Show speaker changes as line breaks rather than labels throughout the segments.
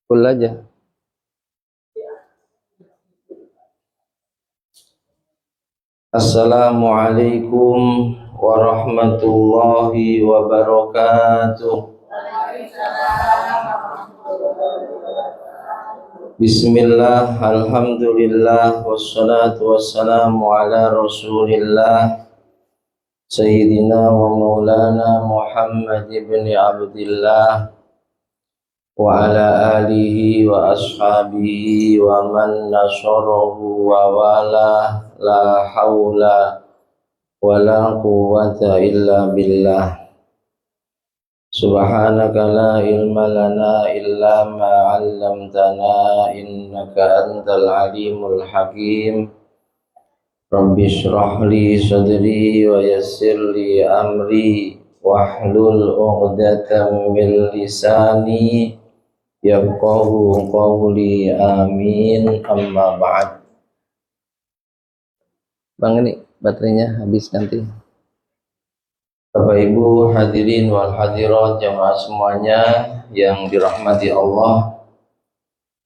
Full aja. Assalamualaikum warahmatullahi wabarakatuh. Bismillah, alhamdulillah, wassalatu wassalamu ala rasulillah Sayyidina wa maulana Muhammad ibn Abdillah wa ala alihi wa ashabihi wa man nasarahu wa wala la hawla wa la quwwata illa billah. Subhanaka la ilma lana illa ma 'allamtana innaka antal alimul hakim. Rabbi shrah li sadri wa yassir li amri wahlul 'uqdatam min lisani yafqahu qawli, amin, amma ba'd. Bang, ini baterainya habis nanti. Bapak Ibu hadirin wal hadirat jamaah semuanya yang dirahmati Allah,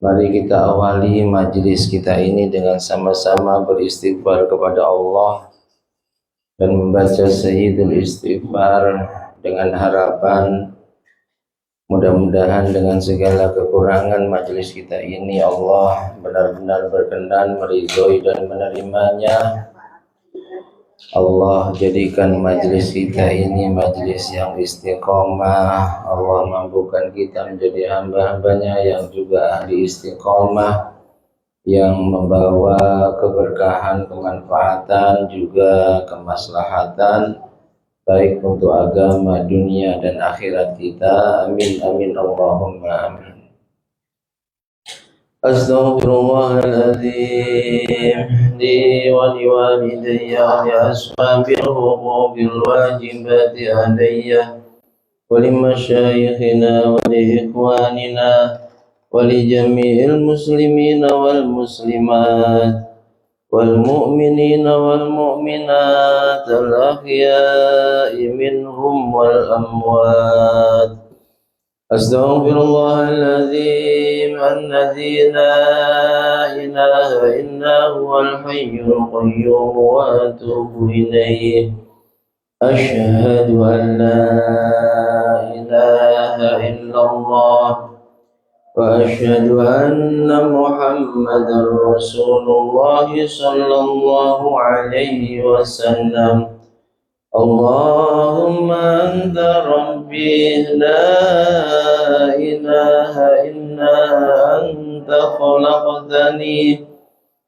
mari kita awali majelis kita ini dengan sama-sama beristighfar kepada Allah dan membaca sayyidul istighfar dengan harapan mudah-mudahan dengan segala kekurangan majelis kita ini Allah benar-benar berkenan, meridhoi dan menerimanya. Allah jadikan majelis kita ini majelis yang istiqomah. Allah mampukan kita menjadi hamba-hambanya yang juga ahli istiqomah, yang membawa keberkahan, kemanfaatan, juga kemaslahatan baik untuk agama, dunia dan akhirat kita. Amin amin Allahumma amin. Astaghfirullahaladzim li wa liwalidayya wa li ashabil huquqil wajibati alayya wa li masyayikhina wa li ikhwanina wa li jami'il muslimina wal muslimat wal mu'minina wal mu'minat al-ahya'i minhum wal amwat. Astaghfirullahaladzim alladzi la ilaha illa huwal hayyul qayyum wa atubu ilaih. Asyhadu an la ilaha illallah wa asyhadu anna Muhammadar Rasulullah sallallahu alaihi wasallam. Allahumma anta rabbi la ilaha illa anta khalaqtani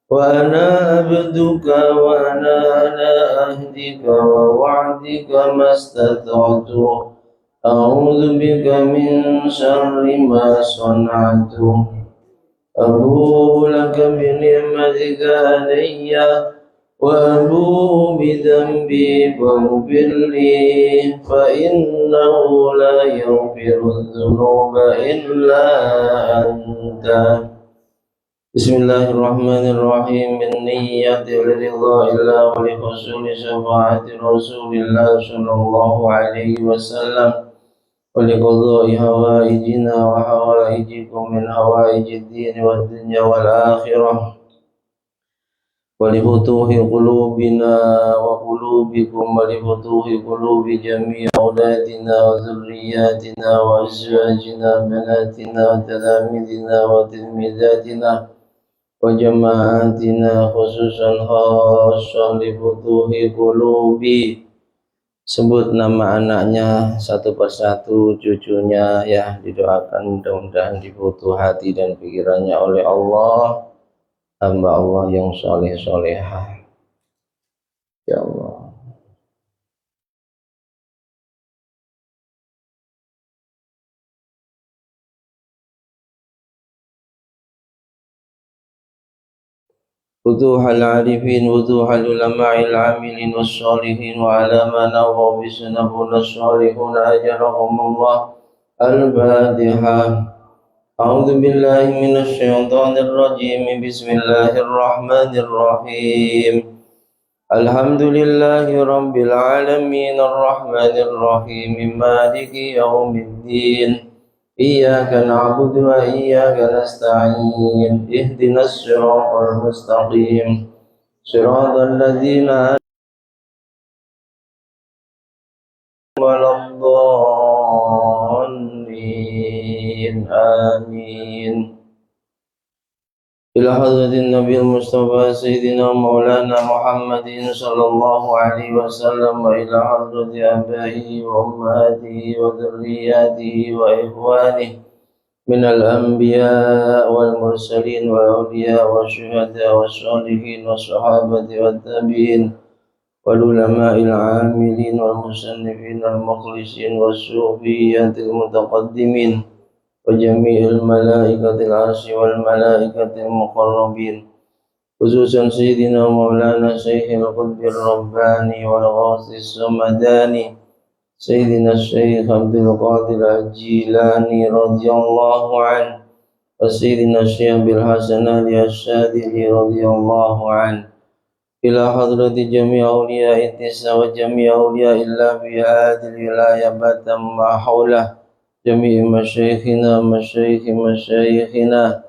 wa ana abduka wa ana ala ahdika wa wa'dika mastata'tu. A'udzu bika min syarri ma sana'tu. Abu'u laka bi ni'matika alayya wa abu'u bi dhanbi faghfir li fa innahu la yaghfiru dhunuba illa anta. Bismillahirrahmanirrahim. Min niyyati ridha illa wa li husuli syafa'ati Rasulillah sallallahu alaihi wasallam wa li qadha'i hawaijina wa hawaijikum min hawaijid din wad dunya wal akhirah wa li futuhi qulubina wa qulubikum wa li futuhi qulubi jami'i auladina wa dhurriyyatina wa azwajina banatina wa talamidina wa tilmidatina wa jama'atina khususan khassan li futuhi qulubi. Sebut nama anaknya satu persatu, cucunya ya, didoakan mudah-mudahan difutuh hati dan pikirannya oleh Allah, hamba Allah yang soleh-solehah. Ya Allah. وضوح العارفين وضوح العلماء العاملين والصالحين وعلى ما نووا بسنهم الصالحون أجرهم الله. الفاتحة. أعوذ بالله من الشيطان الرجيم. بسم الله الرحمن الرحيم. الحمد لله رب العالمين الرحمن الرحيم مالك يوم الدين. إياك نعبد وإياك نستعين اهدنا الصراط المستقيم صراط الذين أنعمت ولا الضالين آمين. إلى حضرة النبي المصطفى سيدنا مولانا محمد صلى الله عليه وسلم، وإلى حضرة آبائه وأمهاته وذرياته وإخوانه من الأنبياء والمرسلين والأولياء والشهداء والصالحين والصحابة والتابعين والعلماء العاملين والمصنفين المخلصين والصوفية المتقدمين وجميع الملائكة العرش والملائكة المقربين، خصوصا سيدنا مولانا شيخ القطب الرباني والغوث السمداني سيدنا الشيخ عبد القادر الجيلاني رضي الله عنه، وسيدنا الشيخ بالحسن علي الشاذلي رضي الله عنه، إلى حضرة جميع أولياء التسع وجميع أولياء الله في هذه الولاية بات ما حوله، جميع مشايخنا مشايخنا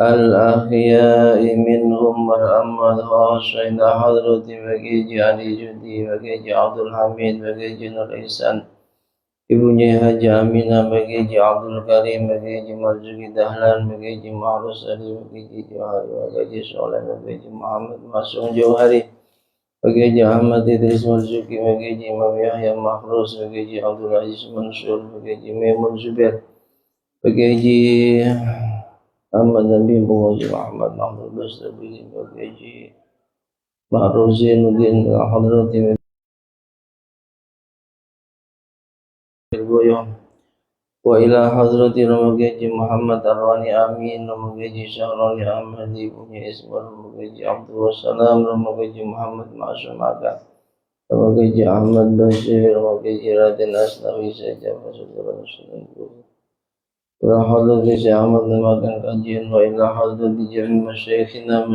الأحياء منهم والأموات، خاصة إلى حضرة بقيج علي جدي بقيج عبد الحميد بقيج نور إحسان ibunya Haji Aminah, bagi Abdul Karim, bagi Marzuki Dahlan, bagi Ma'rus Ali, bagi Johari, bagi Soleh, bagi Muhammad Masung Johari, bagi Ahmad Idris Marzuki, bagi Imam Yahya Mahrus, bagi Abdul Aziz Mansur, bagi Maimun Zubair, bagi Ahmad Nabi Bughazi Muhammad Mahmud Basri, bagi Ma'rus Zainuddin Al-Hadrati Al-Goyong, wa ila hadrati Ramagaji Muhammad Arwani Amin, Ramagaji Syahrani Ahmadi punya Ismar, Ramagaji Abdul Wassalam, Ramagaji Muhammad Ma'asum Aga, Ramagaji Ahmad Bashir, Ramagaji Raden Asnawi saja saudara muslim. Ila hadrati Syekh Ahmad namakan kajian, wa ila hadrati jami' masyayikhina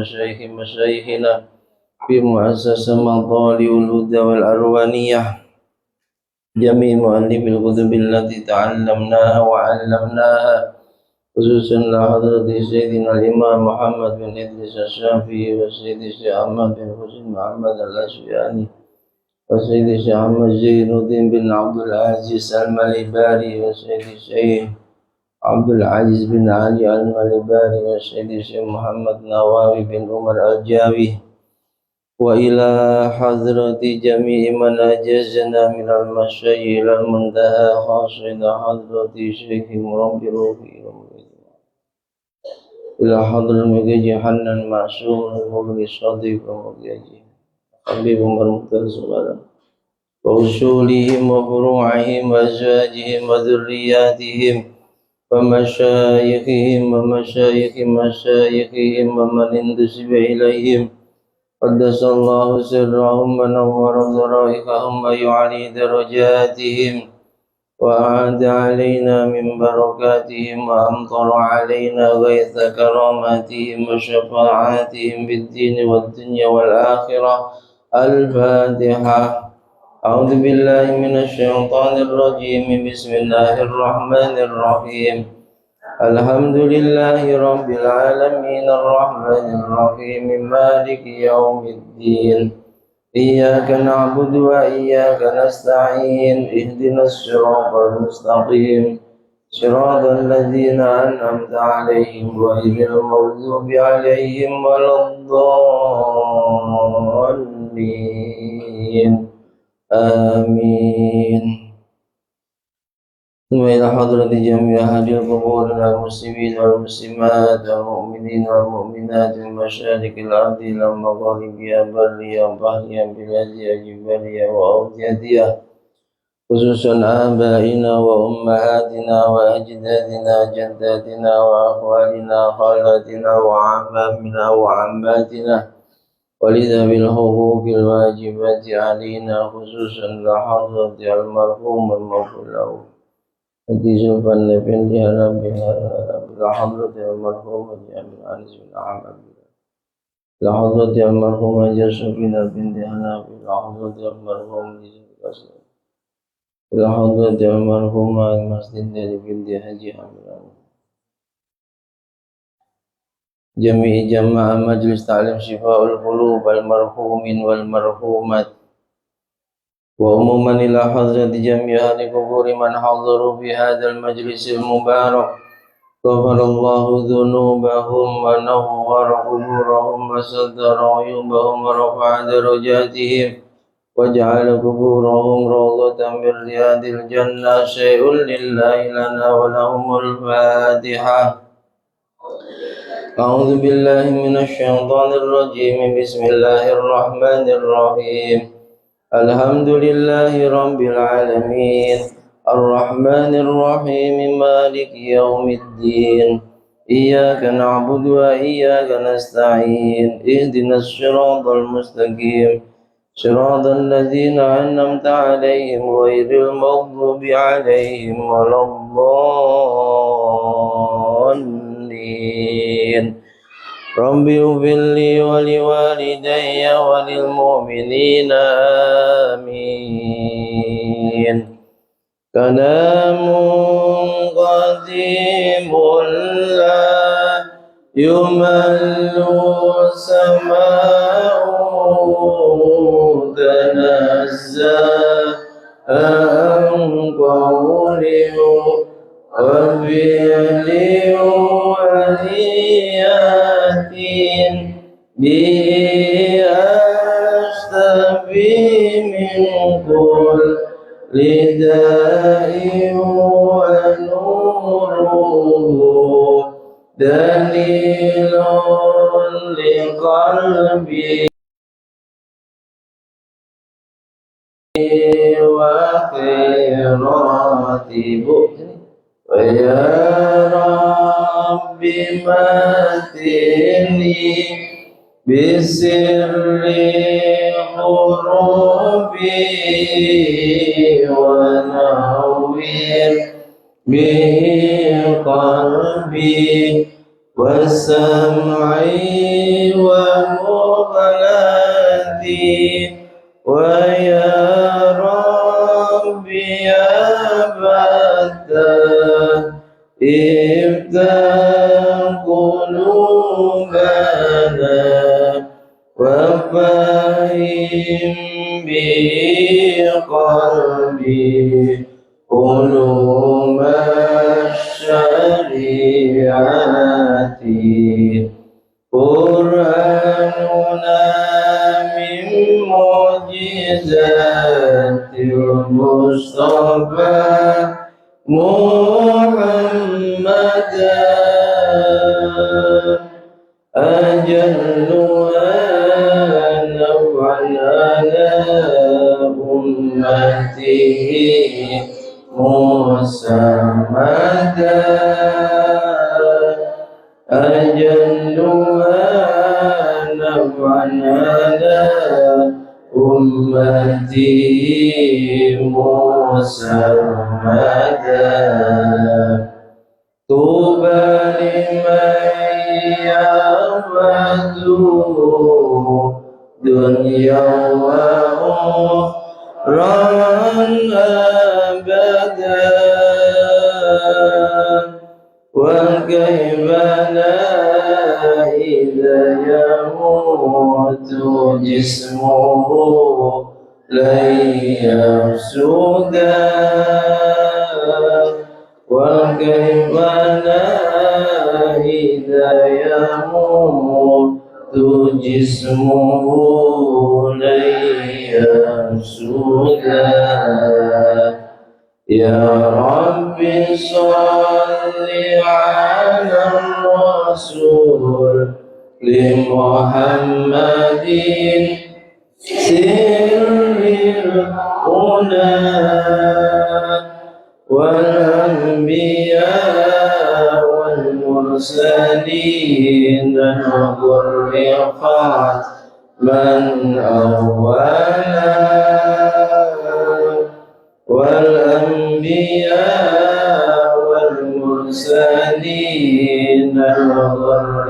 fi muassasah Matali'ul Huda wal Arwaniyah, جميع مؤلف الكتب التي تعلمناها وعلمناها، خصوصا لحضرة سيدنا الإمام محمد بن إدريس الشافعي وسيد الشيخ أحمد بن حسين محمد الأشبياني وسيد الشيخ أحمد زين الدين بن عبد العزيز المليباري وسيد الشيخ عبد العزيز بن علي المليباري وسيد الشيخ محمد نواوي بن عمر الجاوي، وإلى حضرة جميع من أجازنا من المشي إلى المنتهى، خاصة إلى حضرة شيخ مربي روحي، إلى حضرة مجيء حنان معصوم المغني الصديق ومجيء حبيب مرمتر سبحانه، وأصولهم وفروعهم وأزواجهم وذرياتهم ومشايخهم ومشايخ مشايخهم ومن انتسب إليهم، قدس الله سرهم ونور ضرائقهم ويعلي درجاتهم، وأعاد علينا من بركاتهم وأمطر علينا غيث كراماتهم وشفاعاتهم بالدين والدنيا والآخرة. الفاتحة. أعوذ بالله من الشيطان الرجيم، بسم الله الرحمن الرحيم. الحمد لله رب العالمين الرحمن الرحيم مالك يوم الدين، إياك نعبد وإياك نستعين اهدنا الصراط المستقيم صراط الذين أنعمت عليهم غير المغضوب عليهم ولا الضالين آمين. ثم إلى حضرة جميع أهل القبور المسلمين والمسلمات والمؤمنين والمؤمنات من مشارق الأرض إلى مغاربها بريا وبحريا بلادها جبالها وأوديتها، خصوصا آبائنا وأمهاتنا وأجدادنا جداتنا وأخوالنا خالاتنا وعمامنا وعماتنا، ولذا بالحقوق الواجبات علينا، خصوصا لحضرة المرحوم المغفور له نتيجة النبي لحضرة المرحوم أبي أنس بن أحمد، لحضرة المرحوم جسر بن بنت هنافي، لحضرة المرحوم إلى حضرة المرحومة المسجد بنت حجي عمران جميع جماعة مجلس تعليم شفاء القلوب المرحومين والمرحومات وعموما إلى حضرة جميع أهل قبور من حضروا في هذا المجلس المبارك غفر الله ذنوبهم ونور قبورهم وستر عيوبهم ورفع درجاتهم وجعل قبورهم روضة من رياض الجنة شيء لله لنا ولهم الفاتحة. أعوذ بالله من الشيطان الرجيم بسم الله الرحمن الرحيم الحمد لله رب العالمين الرحمن الرحيم مالك يوم الدين إياك نعبد وإياك نستعين اهدنا الصراط المستقيم صراط الذين أنعمت عليهم غير المغضوب عليهم ولا الضالين رب اغفر لي ولوالدي وللمؤمنين آمين. كلام قديم لا يمل سماؤه تنزه عن قول وفعل ونيات به أشتفي من كل لداء ونوره دليل لقلبي وخيرات بؤني ويا رب متني بسر قربي ونور به قلبي وسمعي ومغلتي ويا ربي أبدا افتح قلوبنا وفهم بقلبي علوم الشريعة قرآننا من معجزات المصطفى محمدا أجلها نفعا على أمته مسمدا أجلها نفعا على أمته مسمدا طوبى لمن يعبد دنيا وأخرى أبدا وكيف لا إذا يموت جسمه لن يفسدا وكيف لا إذا يموت جسمه لن يفسدا يا رب صل على الرسول لمحمد سر الهدى والأنبياء والمرسلين الغر من أولا والأنبياء والمرسلين الغر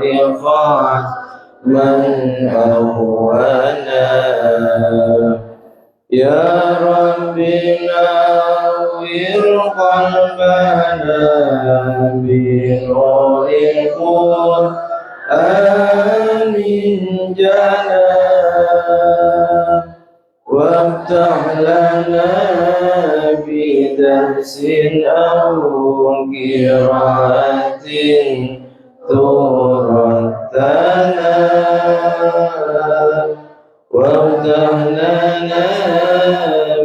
من أولا يا ربنا قلبنا بنور القرآن جلا وافتح لنا بدرس أو قراءة ترتنا وافتح لنا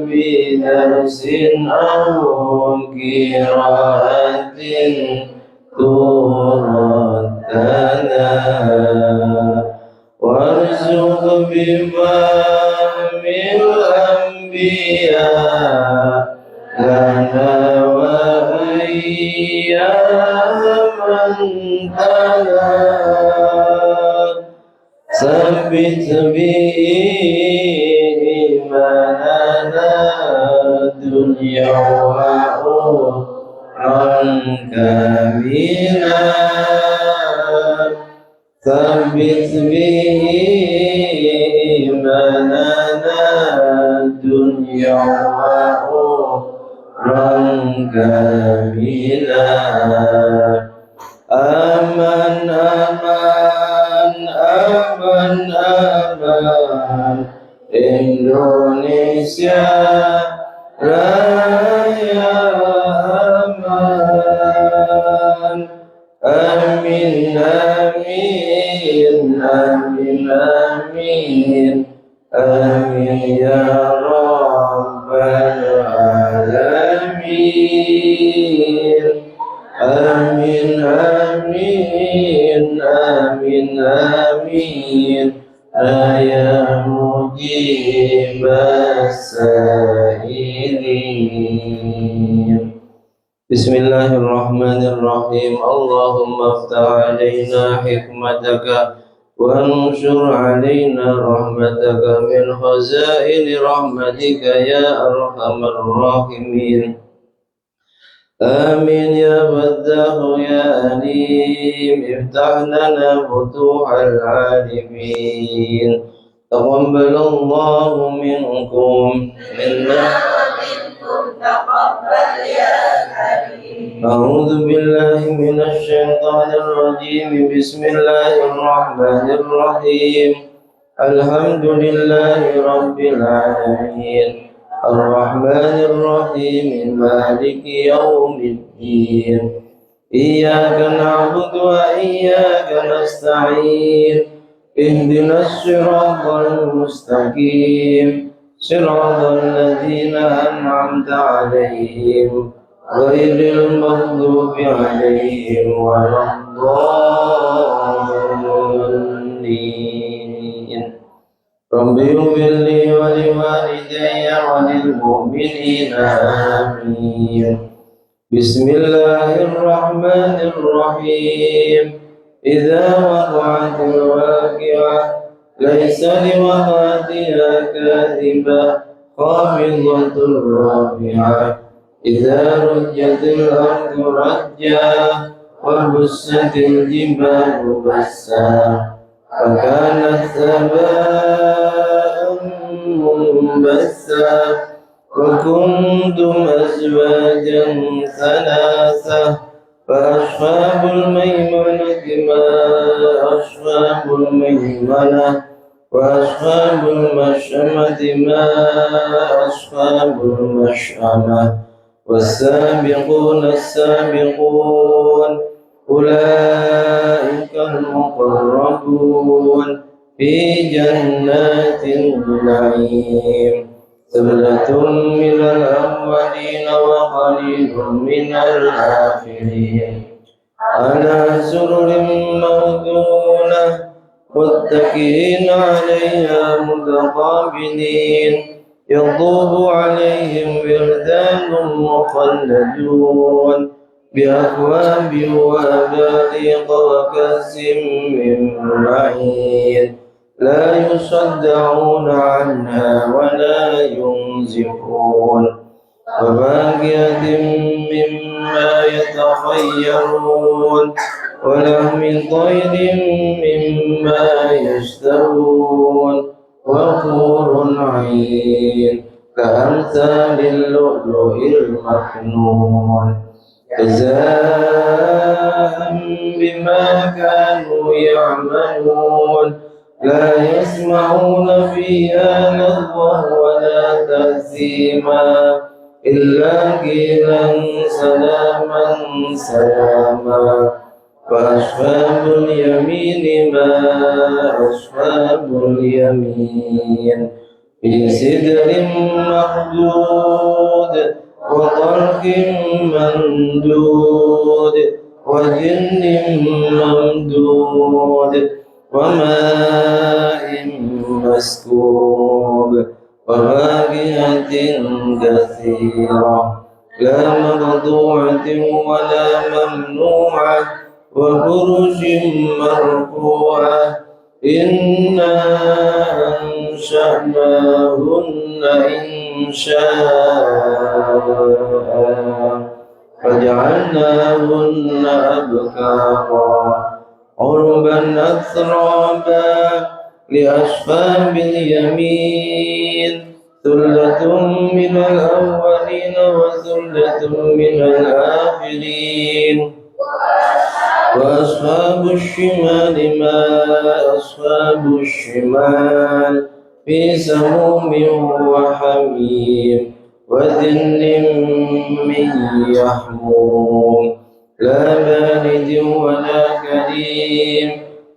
بدرس أو قراءة ترتنا وارزق بفهم الأنبياء لنا وأياما تلا ثبت به إيماننا دنيا وأخرى كاملا ثبت به إيماننا دنيا وأخرى كاملا آمن آمن آمن آمن Indonesia Raya aman. Amin amin amin amin amin ya rabbal alamin. Amin amin amin amin ya mujib as-sa'ilin. Bismillahirrahmanirrahim. Allahumma aftah alaina hikmataka وانشر علينا رحمتك من خزائن رحمتك يا أرحم الراحمين. آمين يا فتاح يا أليم. افتح لنا فتوح العارفين. تقبل الله منكم منا ومنكم تقبل يا كريم. أعوذ بالله من الشيطان الرجيم. بسم الله الرحمن الرحيم. الحمد لله رب العالمين الرحمن الرحيم مالك يوم الدين. إياك نعبد وإياك نستعين. اهدنا الصراط المستقيم صراط الذين أنعمت عليهم غير المغضوب عليهم ولا الضالين. رب اغفر لي ولوالدي وللمؤمنين آمين. بسم الله الرحمن الرحيم. إذا وقعت الواقعة ليس لوقعتها كاذبة خافضة رافعة. إذا رجت الأرض رجا وبست الجبال بسا فكانت هباء منبثا وكنتم أزواجا ثلاثة فأصحاب الميمنة ما أصحاب الميمنة وأصحاب المشأمة ما أصحاب المشأمة. والسابقون السابقون أولئك المقربون في جنات النعيم. ثلة من الأولين وقليل من الآخرين. على سرر موضونة متكئين عليها متقابلين. يطوف عليهم ولدان مخلدون بأكواب وأباريق وكأس من معين لا يصدعون عنها ولا ينزفون. وفاكهة مما يتخيرون ولحم طير مما يشتهون وحور عين كأمثال اللؤلؤ المكنون جزاء بما كانوا يعملون لا يسمعون فيها لغوا ولا تأثيما إلا قيلا سلاما سلاما وأصحاب اليمين ما أصحاب اليمين في سدر مخضود وطلق ممدود وجن ممدود وماء مسكوب وفاكهة كثيرة لا مقطوعة ولا ممنوعة وفرش مرفوعة إنا أنشأناهن إنشاء فجعلناهن أبكارا عربا أترابا لأصحاب اليمين ثلة من الأولين وثلة من الآخرين وأصحاب الشمال ما أصحاب الشمال في سموم وحميم وذل من يحموم لا بارد ولا كريم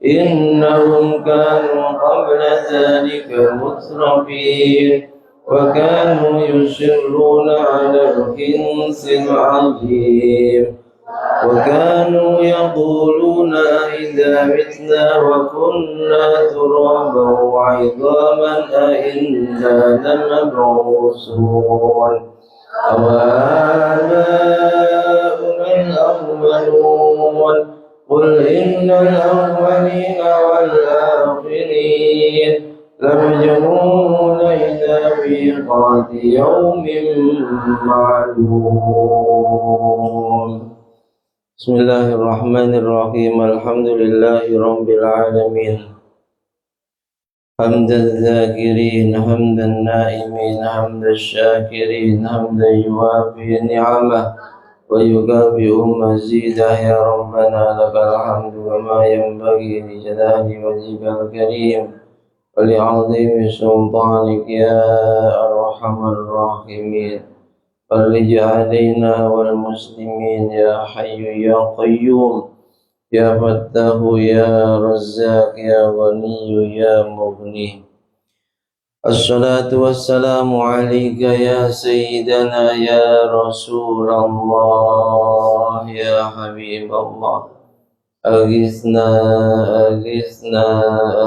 إنهم كانوا قبل ذلك مترفين وكانوا يصرون على الحنث العظيم وكانوا يقولون إذا متنا وكنا ترابا وعظاما أئنا لمبعوثون أوآباؤنا الأولون قل إن الأولين والآخرين لمجموعون إلى ميقات يوم معلوم بسم الله الرحمن الرحيم الحمد لله رب العالمين حمد الذاكرين حمد النائمين حمد الشاكرين حمدا يوافي نعمه ويكافئ مزيده يا ربنا لك الحمد وما ينبغي لجلال وجهك الكريم ولعظيم سلطانك يا أرحم الراحمين فرج علينا والمسلمين يا حي يا قيوم يا فتاه يا رزاق يا غني يا مغني الصلاة والسلام عليك يا سيدنا يا رسول الله يا حبيب الله أغثنا أغثنا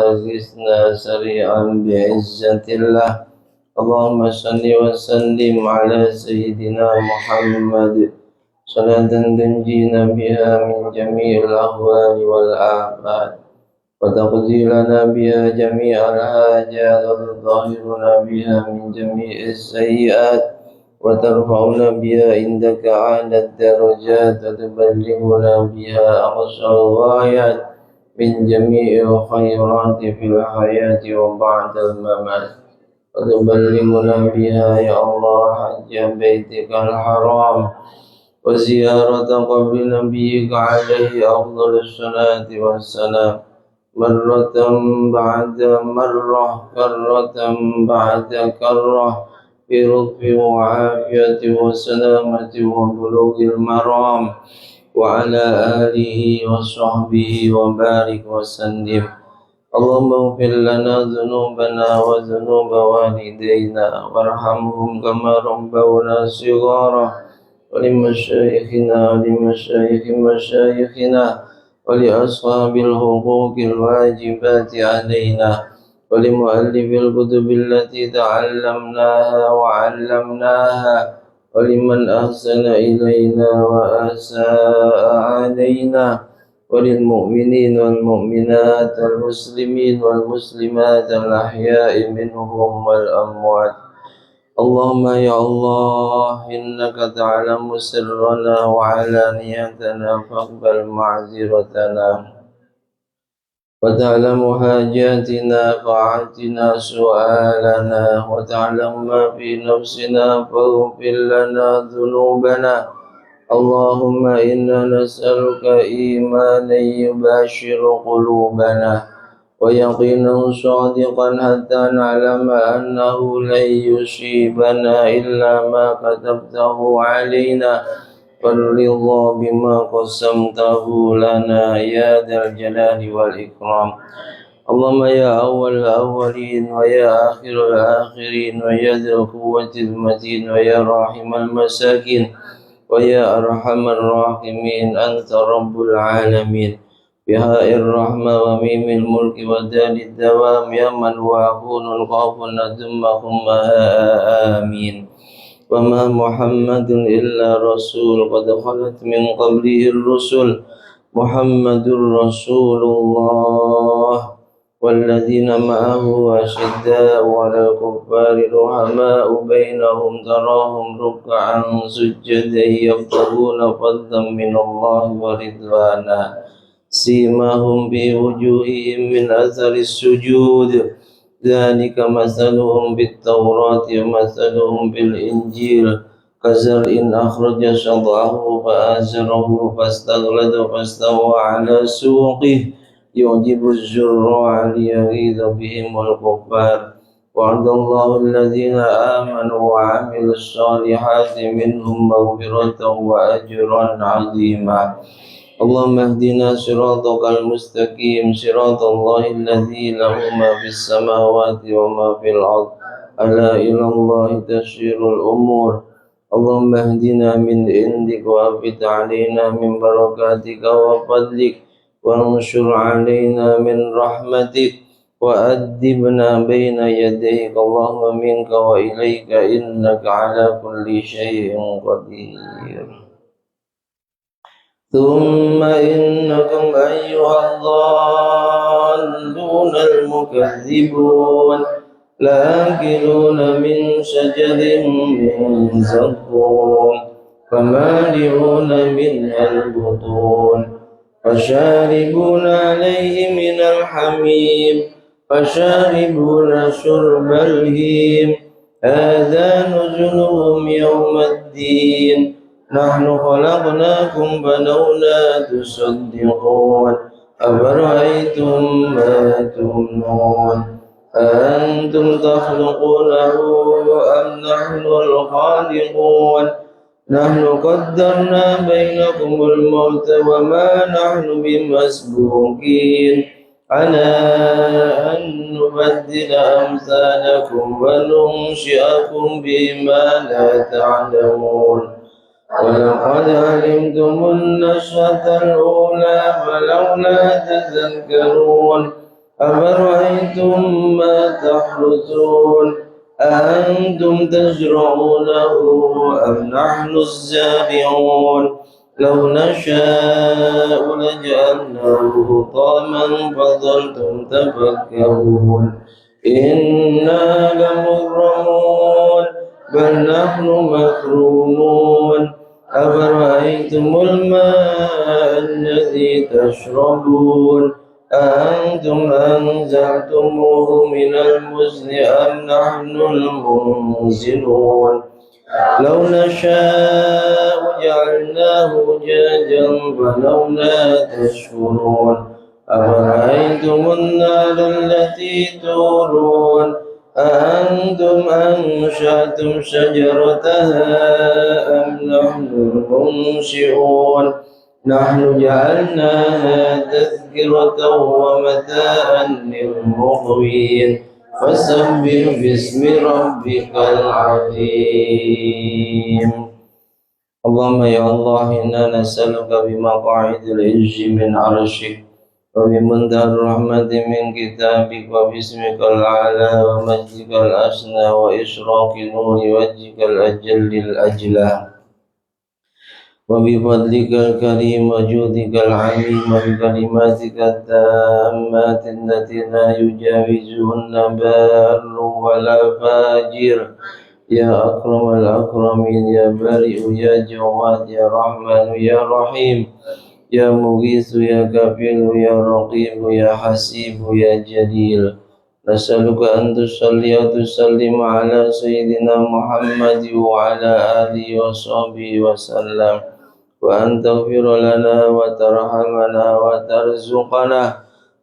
أغثنا سريعا بعزة الله اللهم صل وسلم على سيدنا محمد صلاة تنجينا بها من جميع الأهوال والآفات وتقضي لنا بها جميع الحاجات وتطهرنا بها من جميع السيئات وترفعنا بها عندك أعلى الدرجات وتبلغنا بها أقصى الغايات من جميع الخيرات في الحياة وبعد الممات وتبلغنا بها يا الله حج بيتك الحرام وزيارة قبر نبيك عليه أفضل الصلاة والسلام مرة بعد مرة كرة بعد كرة بلطف وعافية وسلامة وبلوغ المرام وعلى آله وصحبه وبارك وسلم اللهم اغفر لنا ذنوبنا وذنوب والدينا وارحمهم كما ربونا صغارا ولمشايخنا ولمشايخ مشايخنا ولأصحاب الحقوق الواجبات علينا ولمؤلف الكتب التي تعلمناها وعلمناها ولمن أحسن إلينا وأساء علينا وللمؤمنين والمؤمنات والمسلمين والمسلمات الأحياء منهم والأموات اللهم يا الله إنك تعلم سرنا وعلانيتنا فاقبل معذرتنا وتعلم حاجاتنا فأعطنا سؤالنا، وتعلم ما في نفسنا فاغفر لنا ذنوبنا. اللهم إنا نسألك إيمانا يباشر قلوبنا، ويقينا صادقا حتى نعلم أنه لن يصيبنا إلا ما كتبته علينا، فالرضا بما قسمته لنا يا ذا الجلال والإكرام. اللهم يا أول الأولين ويا آخر الآخرين ويا ذا القوة المتين ويا راحم المساكين ويا أرحم الراحمين، أنت رب العالمين. بهاء الرحمة وميم الملك ودال الدوام، يا من هو عفو غفور ثم آمين. وما محمد إلا رسول قد خلت من قبله الرسل، محمد رسول الله والذين معه أشداء على الكفار رحماء بينهم، تراهم ركعا سجدا يبتغون فضلا من الله ورضوانا، سيماهم في وجوههم من أثر السجود، ذلك مثلهم بالتوراة ومثلهم بالإنجيل، كزرع أخرج شطأه فآزره فاستغلظ فاستوى على سوقه يعجب الزراع ليغيظ بهم الكفار. وعد الله الذين آمنوا وعملوا الصالحات منهم مغفرة وأجرا عظيما. اللهم اهدنا صراطك المستقيم، صراط الله الذي له ما في السماوات وما في الأرض، ألا إلى الله تسير الأمور. اللهم اهدنا من عندك وأفض علينا من بركاتك وفضلك، وانشر علينا من رحمتك، وأدبنا بين يديك، اللهم منك وإليك إنك على كل شيء قدير. ثم إنكم أيها الضالون المكذبون لآكلون من شجر من زقوم، فمالئون منها البطون، فشاربون عليه من الحميم، فشاربون شرب الهيم، هذا نزلهم يوم الدين. نحن خلقناكم فلولا تصدقون، أفرأيتم ما تمنون، أأنتم تخلقونه أم نحن الخالقون؟ نحن قدرنا بينكم الموت وما نحن بمسبوقين على أن نبدل أمثالكم وننشئكم بما لا تعلمون. ولقد علمتم النشأة الأولى فلولا تذكرون، أفرأيتم ما تحرثون، أأنتم تزرعونه أم نحن الزارعون؟ لو نشاء لجعلناه حطاما فظلتم تفكرون، إنا لمغرمون بل نحن محرومون. أفرأيتم الماء الذي تشربون، أأنتم أنزلتموه من المزن أم نحن المنزلون؟ لو نشاء جعلناه أجاجا فلولا تشكرون. أفرأيتم النار التي تورون، أأنتم أنشأتم شجرتها أم نحن المنشئون؟ نحن جعلناها تذكرة ومتاعا للمقوين، فسبح باسم ربك العظيم. اللهم يا الله إنا نسألك بمقاعد العز من عرشك، وبمنتهى الرحمة من كتابك، وباسمك الأعلى ومجدك الأسنى، وإشراق نور وجهك الأجل الأجلى، وبفضلك الكريم وجودك العظيم، وبكلماتك التامات التي لا يجاوزهن بار ولا فاجر، يا أكرم الأكرمين، يا بارئ يا جواد يا رحمن يا رحيم، يا مغيث يا كفيل يا رقيب يا حسيب يا جليل نسألك أن تصلي وتسلم على سيدنا محمد وعلى آله وصحبه وسلم وأن تغفر لنا وترحمنا وترزقنا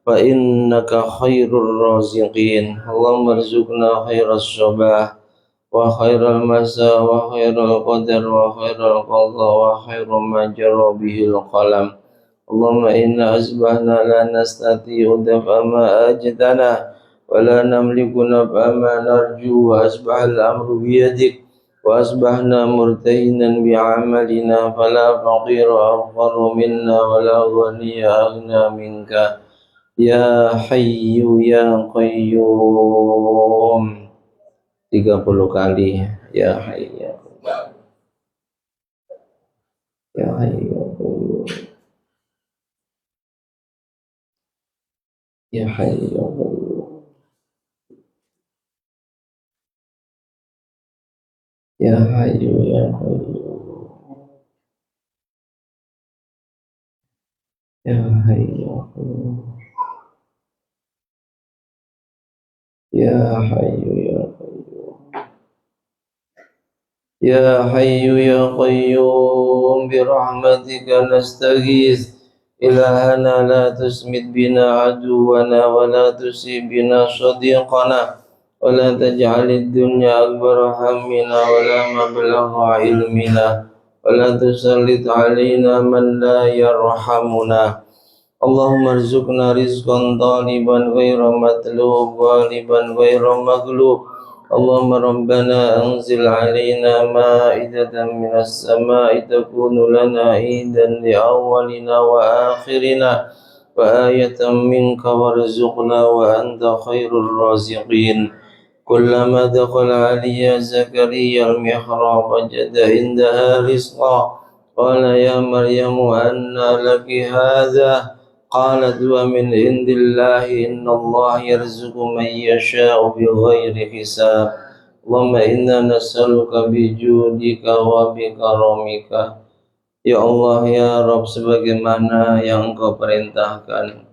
فإنك خير الرازقين اللهم ارزقنا خير الصباح وخير المساء وخير القدر وخير القضاء وخير ما جرى به القلم اللهم إنا أصبحنا لا نستطيع دفع ما أجدنا ولا نملك نفع ما نرجو وأصبح الأمر بيدك وأصبحنا مرتهنا بعملنا فلا فقير أفقر منا ولا غني أغنى منك يا حي يا قيوم 30 kali ya hayy ya hayy ya qayyum ya hayy ya qayyum ya hayy ya qayyum ya hayy ya qayyum ya hayy ya يا حي يا قيوم برحمتك نستغيث إلهنا لا تسمت بنا عدونا ولا تسيب بنا صديقنا ولا تجعل الدنيا أكبر همنا ولا مبلغ علمنا ولا تسلط علينا من لا يرحمنا اللهم ارزقنا رزقا طالبا غير مطلوب غالبا غير مغلوب اللهم ربنا أنزل علينا مائدة من السماء تكون لنا عيدا لأولنا وآخرنا وآية منك وارزقنا وأنت خير الرازقين كلما دخل علي زكريا المحراب وجد عندها رزقا قال يا مريم أنى لك هذا قالت ومن عند الله إن الله يرزق من يشاء بغير حساب اللهم إنا نسألك بجودك وبكرمك Ya Allah ya Rabb, sebagaimana yang Engkau perintahkan,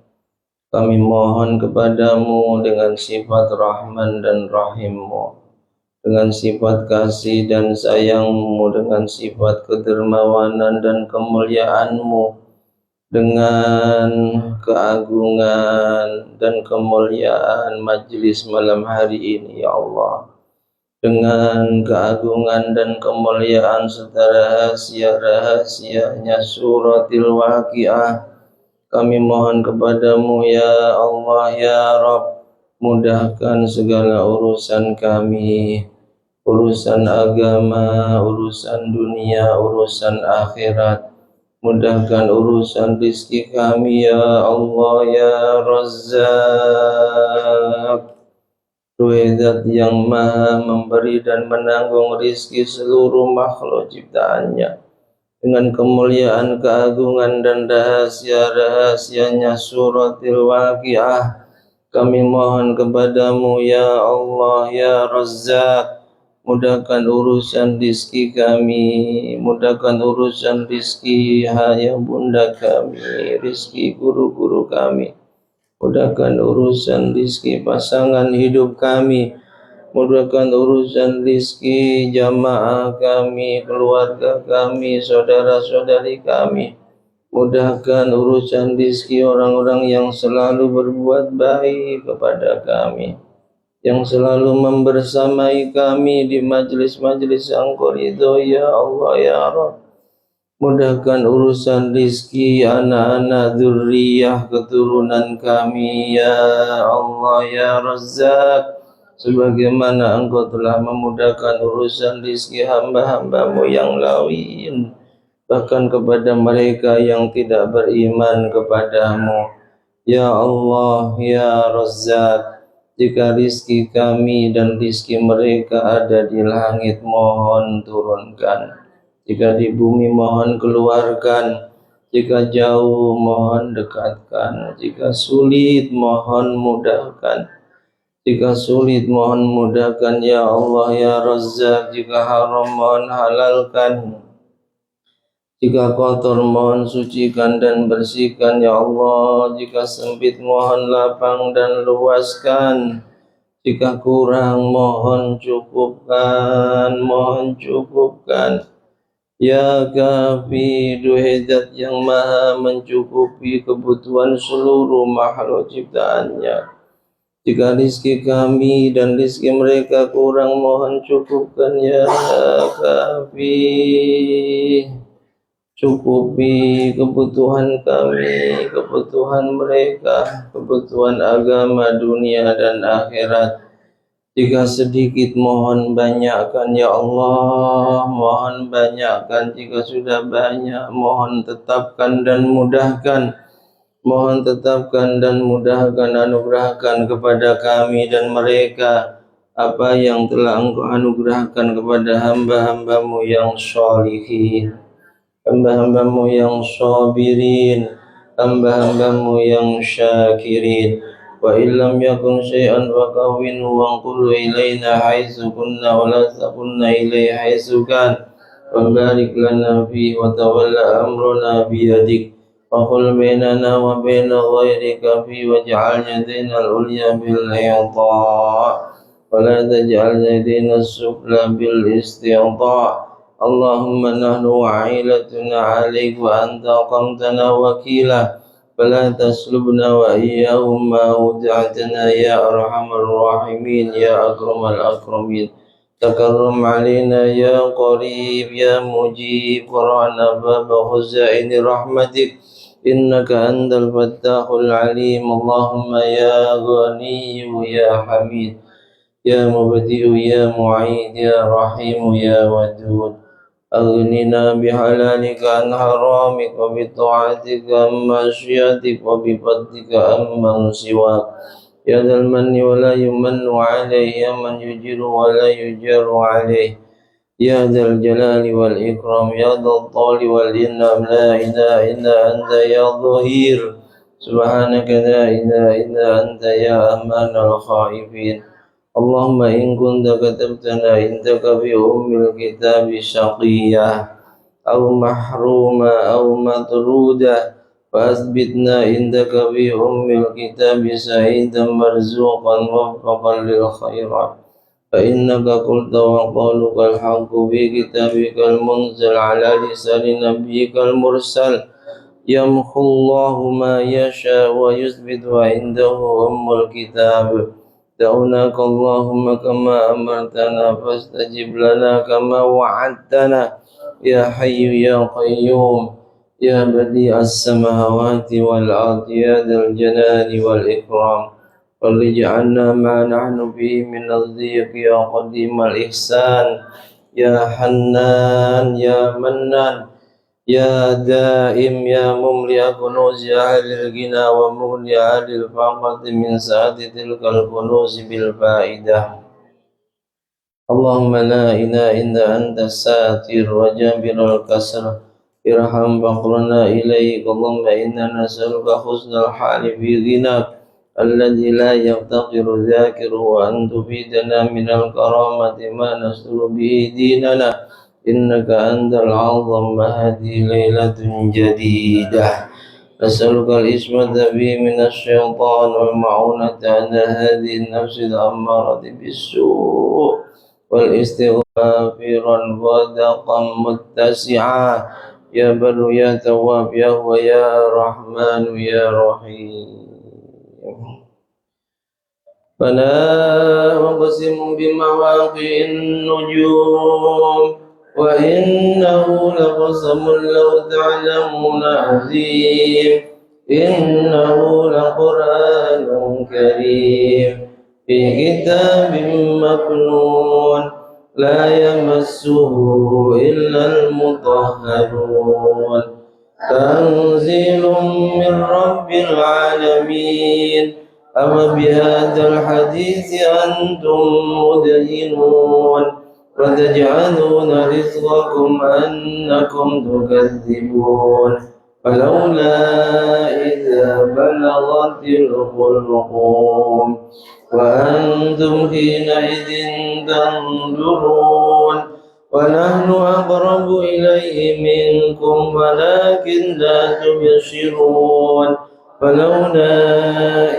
kami mohon kepadamu dengan sifat Rahman dan Rahim-Mu, dengan sifat kasih dan sayang-Mu, dengan sifat kedermawanan dan kemuliaan-Mu, dengan keagungan dan kemuliaan majlis malam hari ini ya Allah, dengan keagungan dan kemuliaan serta rahasia-rahasianya suratil Waqiah, kami mohon kepadamu ya Allah ya Rabb, mudahkan segala urusan kami, urusan agama, urusan dunia, urusan akhirat. Mudahkan urusan rizki kami ya Allah ya Razzaq. Zat yang maha memberi dan menanggung rizki seluruh makhluk ciptaannya, dengan kemuliaan, keagungan dan rahasia-rahasianya suratil Waqiah, kami mohon kepadamu ya Allah ya Razzaq, mudahkan urusan rizki kami, mudahkan urusan rizki ayah bunda kami, rizki guru-guru kami, mudahkan urusan rizki pasangan hidup kami, mudahkan urusan rizki jamaah kami, keluarga kami, saudara-saudari kami, mudahkan urusan rizki orang-orang yang selalu berbuat baik kepada kami, yang selalu membersamai kami di majlis-majlis yang Engkau ridhoi ya Allah ya Rabb. Mudahkan urusan rizki anak-anak dzurriyyah keturunan kami ya Allah ya Razzaq, sebagaimana Engkau telah memudahkan urusan rizki hamba-hambamu yang lain, bahkan kepada mereka yang tidak beriman kepadamu ya Allah ya Razzaq. Jika rizki kami dan rizki mereka ada di langit, mohon turunkan. Jika di bumi, mohon keluarkan. Jika jauh, mohon dekatkan. Jika sulit, mohon mudahkan. Jika sulit, mohon mudahkan ya Allah ya Razzaq. Jika haram, mohon halalkan. Jika kotor mohon sucikan dan bersihkan ya Allah. Jika sempit mohon lapang dan luaskan. Jika kurang mohon cukupkan, mohon cukupkan. Ya Kafi, duhai Zat yang maha mencukupi kebutuhan seluruh makhluk ciptaannya. Jika rizki kami dan rizki mereka kurang, mohon cukupkan ya Kafi. Cukupi kebutuhan kami, kebutuhan mereka, kebutuhan agama, dunia dan akhirat. Jika sedikit mohon banyakkan ya Allah, mohon banyakkan. Jika sudah banyak mohon tetapkan dan mudahkan. Mohon tetapkan dan mudahkan, anugerahkan kepada kami dan mereka apa yang telah Engkau anugerahkan kepada hamba-hambamu yang sholihin, hamba-hambamu yang sabirin, hamba-hambamu yang syakirin. Wa illam yakun syai'an fakawinhu wanqulu ilayna haitsu kunna wa la takunna ilayhi haitsu kan wa barik lana fi wa tawalla amruna biyadik wa qul bainana wa baina ghairika fi waj'al yadina al-ulya bil i'ta' wa la taj'al yadina as-sufla bil isti'ta'. Allahumma nahnu wa'ilatuna alaik wa anta qamtana wakila fala taslubna wa iyyahum ma ud'atana ya arhamar rahimin ya akramal akramin. Takarrum alaina ya qarib ya mujib qara'na baba khuzaini rahmatik innaka antal fattahul alim. Allahumma ya ghaniyu ya hamid ya mubdi'u ya mu'id ya rahim ya wadud. أغننا بحلالك عن حرامك وبطاعتك عن معصيتك وبفضلك عمن سواك يا ذا المن ولا يمن عليه يا من يجر ولا يجر عليه يا ذا الجلال والإكرام يا ذا الطول والإنعام لا إله إلا أنت يا ظهير سبحانك لا إله إلا أنت يا أمان الخائفين. Allahumma in kunta katabtana indaka fi ummil kitabi syaqiyah aw mahruma aw matruda fasbitna indaka fi ummil kitabi sa'idan marzuqan muwaffaqan lil khairat fa innaka qulta wa qawluka al-haqqu fi kitabika al-munzal ala lisani nabiyyika al-mursal yamhu Allahu ma yasha wa yuthbitu wa indahu ummul kitab. دعوناك اللهم كما أمرتنا فاستجب لنا كما وعدتنا يا حي يا قيوم يا بديع السماوات والأرض يا ذا الجلال والإكرام ولجعلنا ما نحن فيه من الضيق يا قديم الإحسان يا حنان يا منان يا دائم يا مملئ كنوز أهل الغنى ومغني أهل الفقر من سعة تلك الكنوز بالفائدة. اللهم لا إله إلا أنت الساتر وجابر الكسر ارحم فقرنا إليك. اللهم إنا نسألك حسن الحال في غناك الذي لا يفتقر ذاكر وأن تفيدنا من الكرامة ما نستر به ديننا إنك أنت العظم هذه ليلة جديدة نسألك العصمة فيه من الشيطان والمعونة على هذه النفس الأمارة بالسوء والاستغفار صدقا متسعا يا بر يا تواب يا هو يا رحمن يا رحيم. فلا أقسم بمواقع النجوم وإنه لقسم لو تعلمون عظيم إنه لقرآن كريم في كتاب مكنون لا يمسه إلا المطهرون تنزيل من رب العالمين أما بهذا الحديث أنتم مدهنون وتجعلون رزقكم أنكم تكذبون فلولا إذا بلغت الحلقوم وأنتم حينئذ تنظرون ونحن أقرب إليه منكم ولكن لا تبصرون فلولا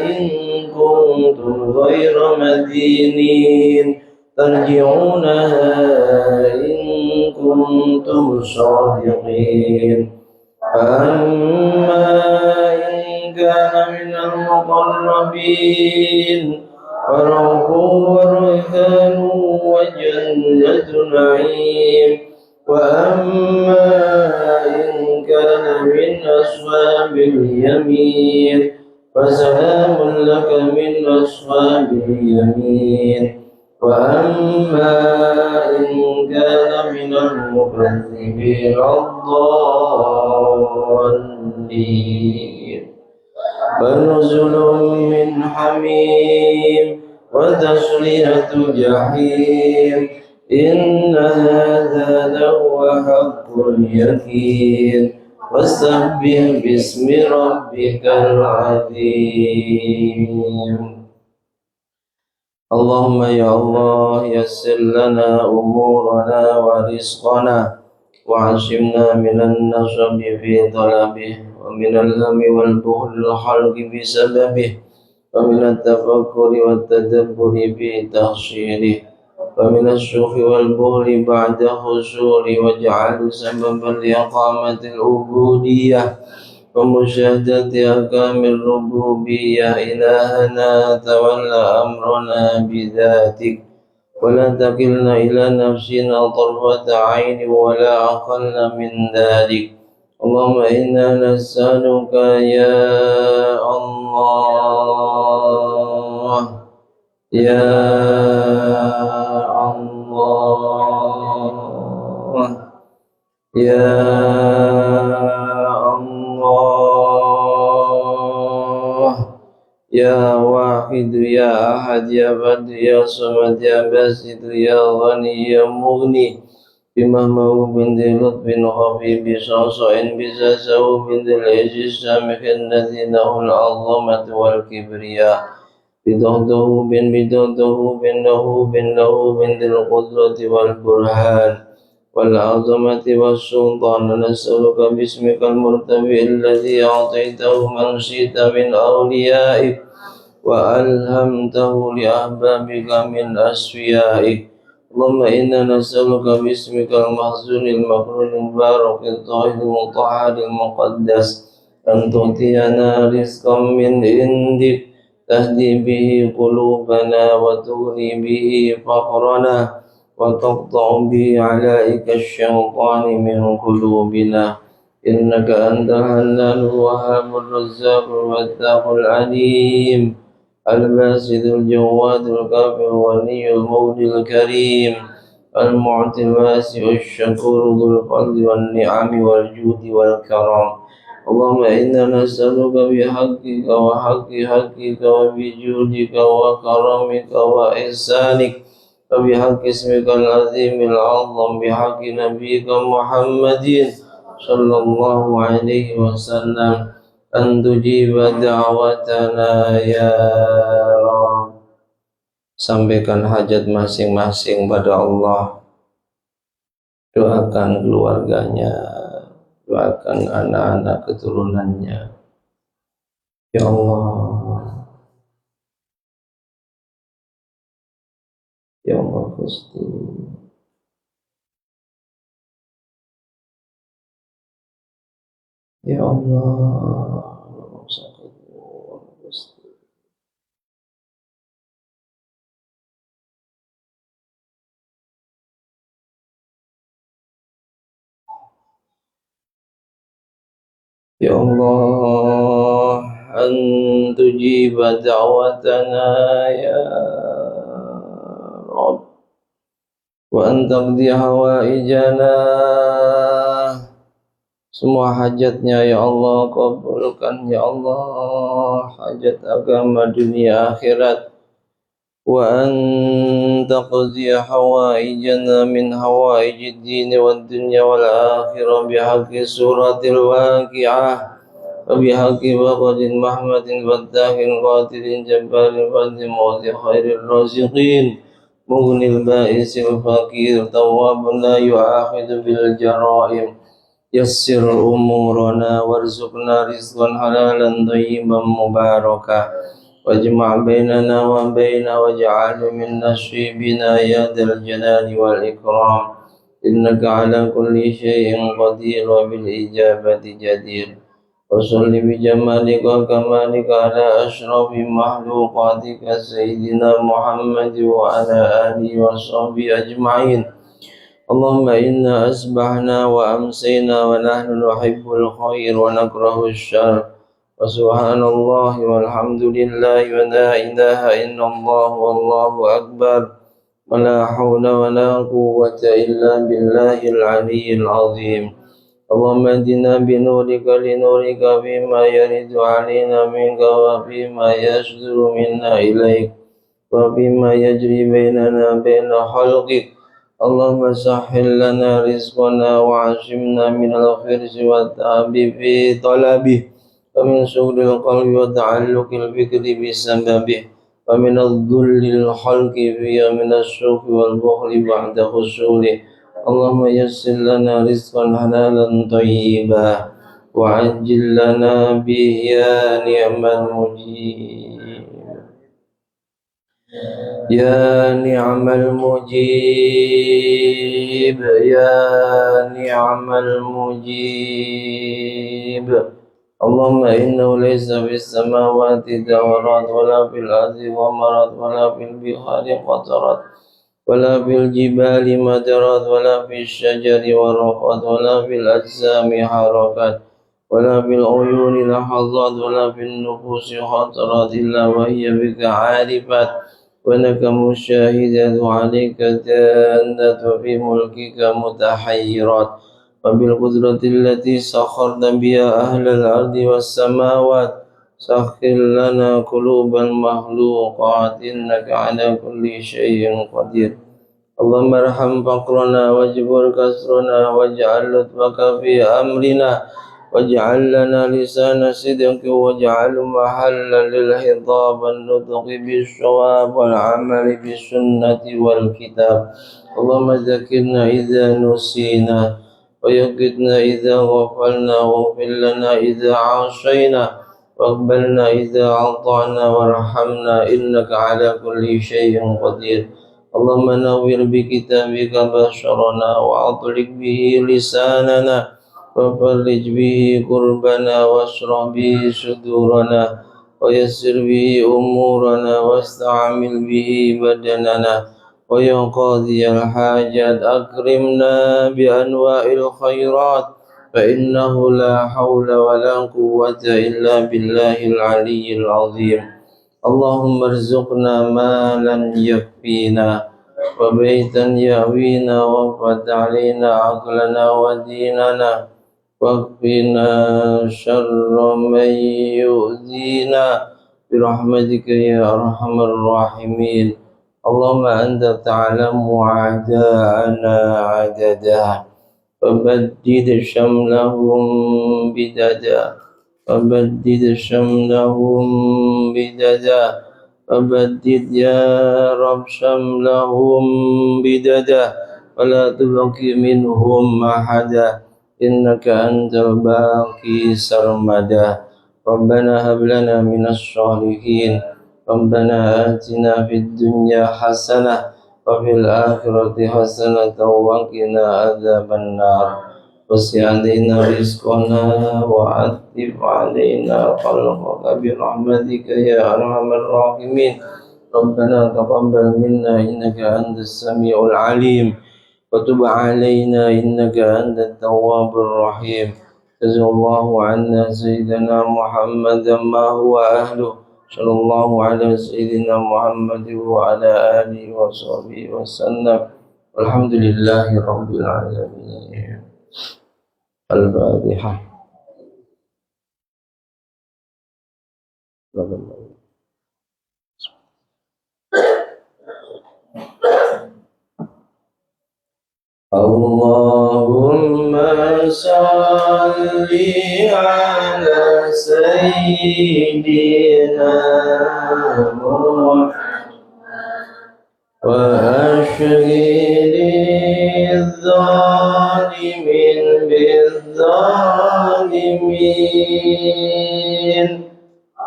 إن كنتم غير مدينين ترجعونها إن كنتم صادقين فأما إن كان من المقربين فروح وريحان وجنة نعيم وأما إن كان من أصحاب اليمين فسلام لك من أصحاب اليمين وأما إن كان من المكذبين الضالين فنزل من حميم وتصلية جحيم إن هذا لهو حق اليقين فسبح باسم ربك العظيم اللهم يا الله يسر لنا أمورنا ورزقنا وعصمنا من النصب في طلبه ومن الهم والبخل الحلق بسببه ومن التفكر والتدبر في تحصيله ومن الشوف والبخل بعد حصول واجعل سببا لإقامة العبودية ومشاهدة أحكام الربوبية إلهنا تولى أمرنا بذاتك ولا تكلنا إلى نفسنا طرفة عين ولا أقل من ذلك اللهم إنا نسألك يا الله يا الله يا الله يا واحد يا أحد يا فرد يا صمد يا باسط يا غني يا مغني بمهمه بن ذي لطف خفيف بصعصع بزازه بن ذي العز السامح الذي له العظمة والكبرياء بدهده بن ذي القدرة والبرهان والعظمة والسلطان نسألك باسمك المرتفع الذي أعطيته من شئت من أوليائك وألهمته لأحبابك من أصفيائك اللهم إنا نسألك باسمك المحزون المغرور المبارك الطاهر المطهر المقدس أن تعطينا رزقا من عندك تهدي به قلوبنا وتغني به فقرنا وتقطع به علائك الشيطان من قلوبنا إنك أنت الحنان الوهاب الرزاق الفتاح العليم الباسط الجواد الكافر الغني المولي الكريم المعطي الواسع الشكور ذو الفضل والنعم والجود والكرم اللهم إنا نسألك بحقك وحق حقك وبجودك وكرمك وإحسانك وبحق اسمك العظيم العظم بحق نبيك محمد صلى الله عليه وسلم أن تجيب دعوتنا ya Rabb. Sampaikan hajat masing-masing pada Allah. Doakan keluarganya, doakan anak-anak keturunannya. Ya Allah, ya Allah Gusti. Ya Allah, Ya Allah, an tujib da'watana ya Rabb wa an taqdi hawaijana. Semua hajatnya ya Allah kabulkan ya Allah, hajat agama dunia akhirat. Wa an taqdi hawaijana min hawaijid din wad dunya wal akhirah bihaqqi suratil waqi'ah wa bihaqqi waqadin mahmadin fattahin qatilin jabbarin fadli mawdi khairil raziqin مغني البائس الفقير تواب لا يؤاخذ بالجرائم يسر أمورنا وارزقنا رزقا حلالا طيبا مباركا واجمع بيننا وبين واجعل من نصيبنا يا ذا الجلال والإكرام إنك على كل شيء قدير وبالإجابة جدير وصل بجمالك وكمالك على أشرف مخلوقاتك سيدنا محمد وعلى آله وصحبه أجمعين اللهم إنا أصبحنا وأمسينا ونحن نحب الخير ونكره الشر وسبحان الله والحمد لله ولا إله إلا الله والله أكبر ولا حول ولا قوة إلا بالله العلي العظيم اللهم اهدنا بنورك لنورك فيما يرد علينا منك وفيما يصدر منا إليك وفيما يجري بيننا بين خلقك اللهم سهل لنا رزقنا وعصمنا من الخرس والتعب في طلبه ومن سوء القلب وتعلق الفكر بسببه ومن الذل الخلق فيه ومن الشوك والبخل بعد حصوله اللهم يسر لنا رزقا حلالا طيبا وعجل لنا به يا نعم المجيب يا نعم المجيب يا نعم المجيب اللهم إنه ليس في السماوات دورات ولا في الأرض غمرات ولا في البحار قطرات ولا في الجبال مدرات ولا في الشجر ورقات ولا في الأجسام حركات ولا في العيون لحظات ولا في النفوس خطرات إلا وهي بك عارفات ولك مشاهدات عليك دالة في ملكك متحيرات وبالقدرة التي سخرت بها أهل الأرض والسماوات سخر لنا قلوب المخلوقات إنك على كل شيء قدير اللهم ارحم فقرنا واجبر كسرنا واجعل لطفك في أمرنا واجعل لنا لسان صدق واجعل محلا للخطاب النطق بالصواب والعمل بالسنة والكتاب اللهم ذكرنا إذا نسينا ويقظنا إذا غفلنا واغفر لنا إذا عصينا واقبلنا إذا أطعنا وارحمنا إنك على كل شيء قدير اللهم نور بكتابك بشرنا وأطلق به لساننا وفرج به كربنا واشرح به صدورنا ويسر به أمورنا واستعمل به بدننا ويا قاضي الحاجات أكرمنا بأنواع الخيرات فإنه لا حول ولا قوة إلا بالله العلي العظيم اللهم ارزقنا مالا يكفينا وبيتا يأوينا وافت علينا عقلنا وديننا واكفنا شر من يؤذينا برحمتك يا أرحم الراحمين اللهم أنت تعلم أعداءنا عددا فبدد شملهم بددا فبدد شملهم بددا فبدد يا رب شملهم بددا ولا تبقي منهم أحدا إنك أنت الباقي سرمدا ربنا هب لنا من الصالحين ربنا آتنا في الدنيا حسنة وفي الآخرة حسنة وقنا عذاب النار وسع علينا رزقنا وعذب علينا خلقك برحمتك يا أرحم الراحمين ربنا تقبل منا إنك أنت السميع العليم وتب علينا إنك أنت التواب الرحيم جزا الله عنا سيدنا محمدا ما هو أهله صلى الله على سيدنا محمد وعلى آله وصحبه وسلم والحمد لله رب العالمين الفاتحة اللهم صل على سيدنا محمد الظالمين بالظالمين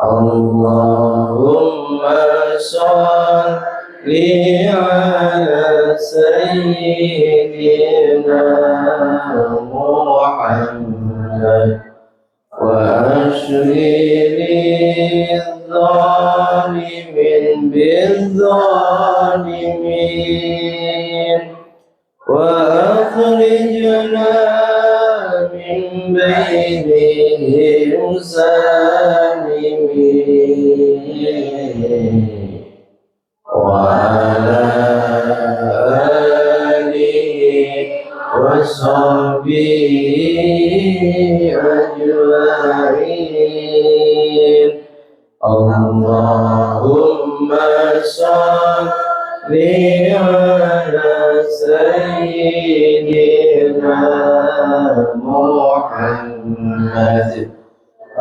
اللهم صل على سيدنا محمد وأشغل الظالمين بالظالمين وأخرجنا من بينهم سالمين وعلى آله وصحبه أجمعين اللهم صل على سيدنا محمد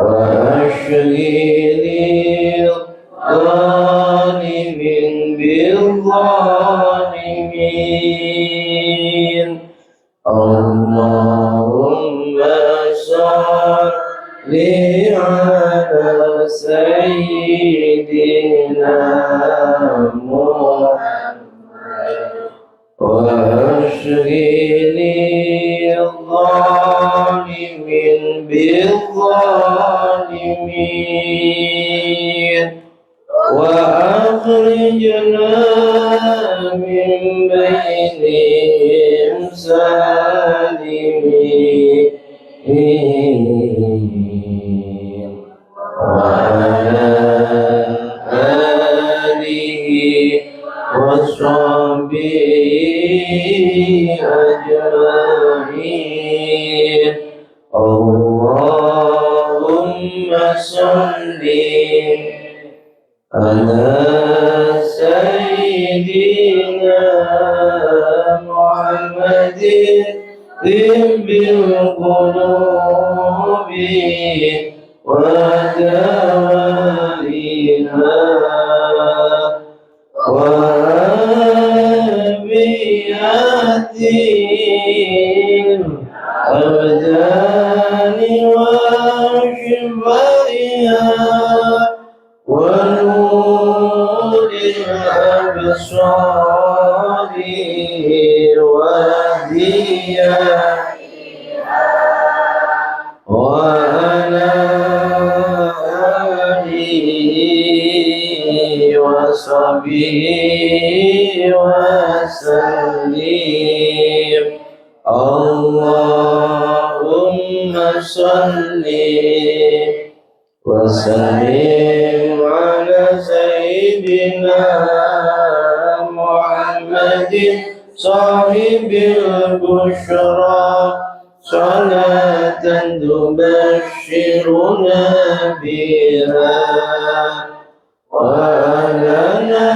وأشغل الظالمين بالظالمين اللهم صل على سيدنا محمد وأشغل الظالمين بالظالمين وأخرجنا من بينهم سالمين وعلى آله وصحبه أجمعين اللهم صل على سيدنا محمد طب القلوب ودوائها وعافية الأبدان وشفائها ونور الأبصار وضيائها وعلى آله وصحبه وسلم اللهم صل وسلم على سيدنا محمد صاحب البشرى صلاة تبشرنا بها وأهلنا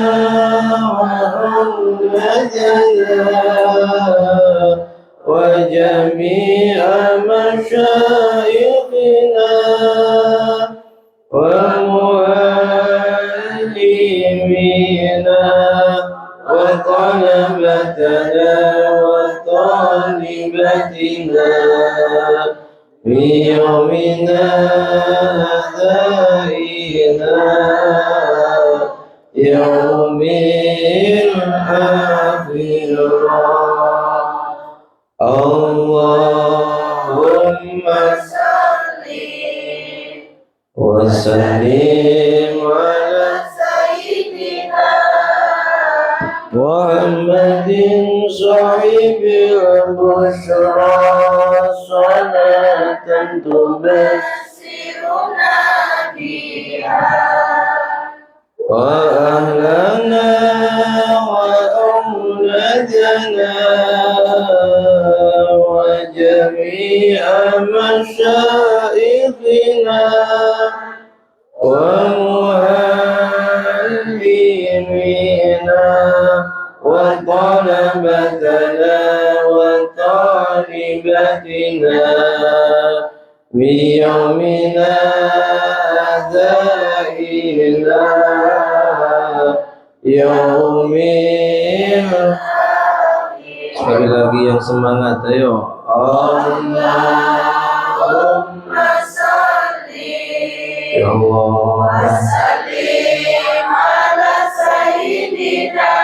وأولادنا وجميع مشايخنا ومعلمينا وطلبتنا وطالبتنا في يومنا هذا إلى يوم الآخرة اللهم صل وسلم على سيدنا محمد صاحب البشرى صلاة تبشرنا بها وأهلنا وأولادنا وجميع مشايخنا ومعلمينا وطلبتنا وطالبتنا بيومنا هذا إلى يوم Sekali lagi yang semangat, ayo.
Allahumma salli
Ya Allah.
wa sallim ala sayyidina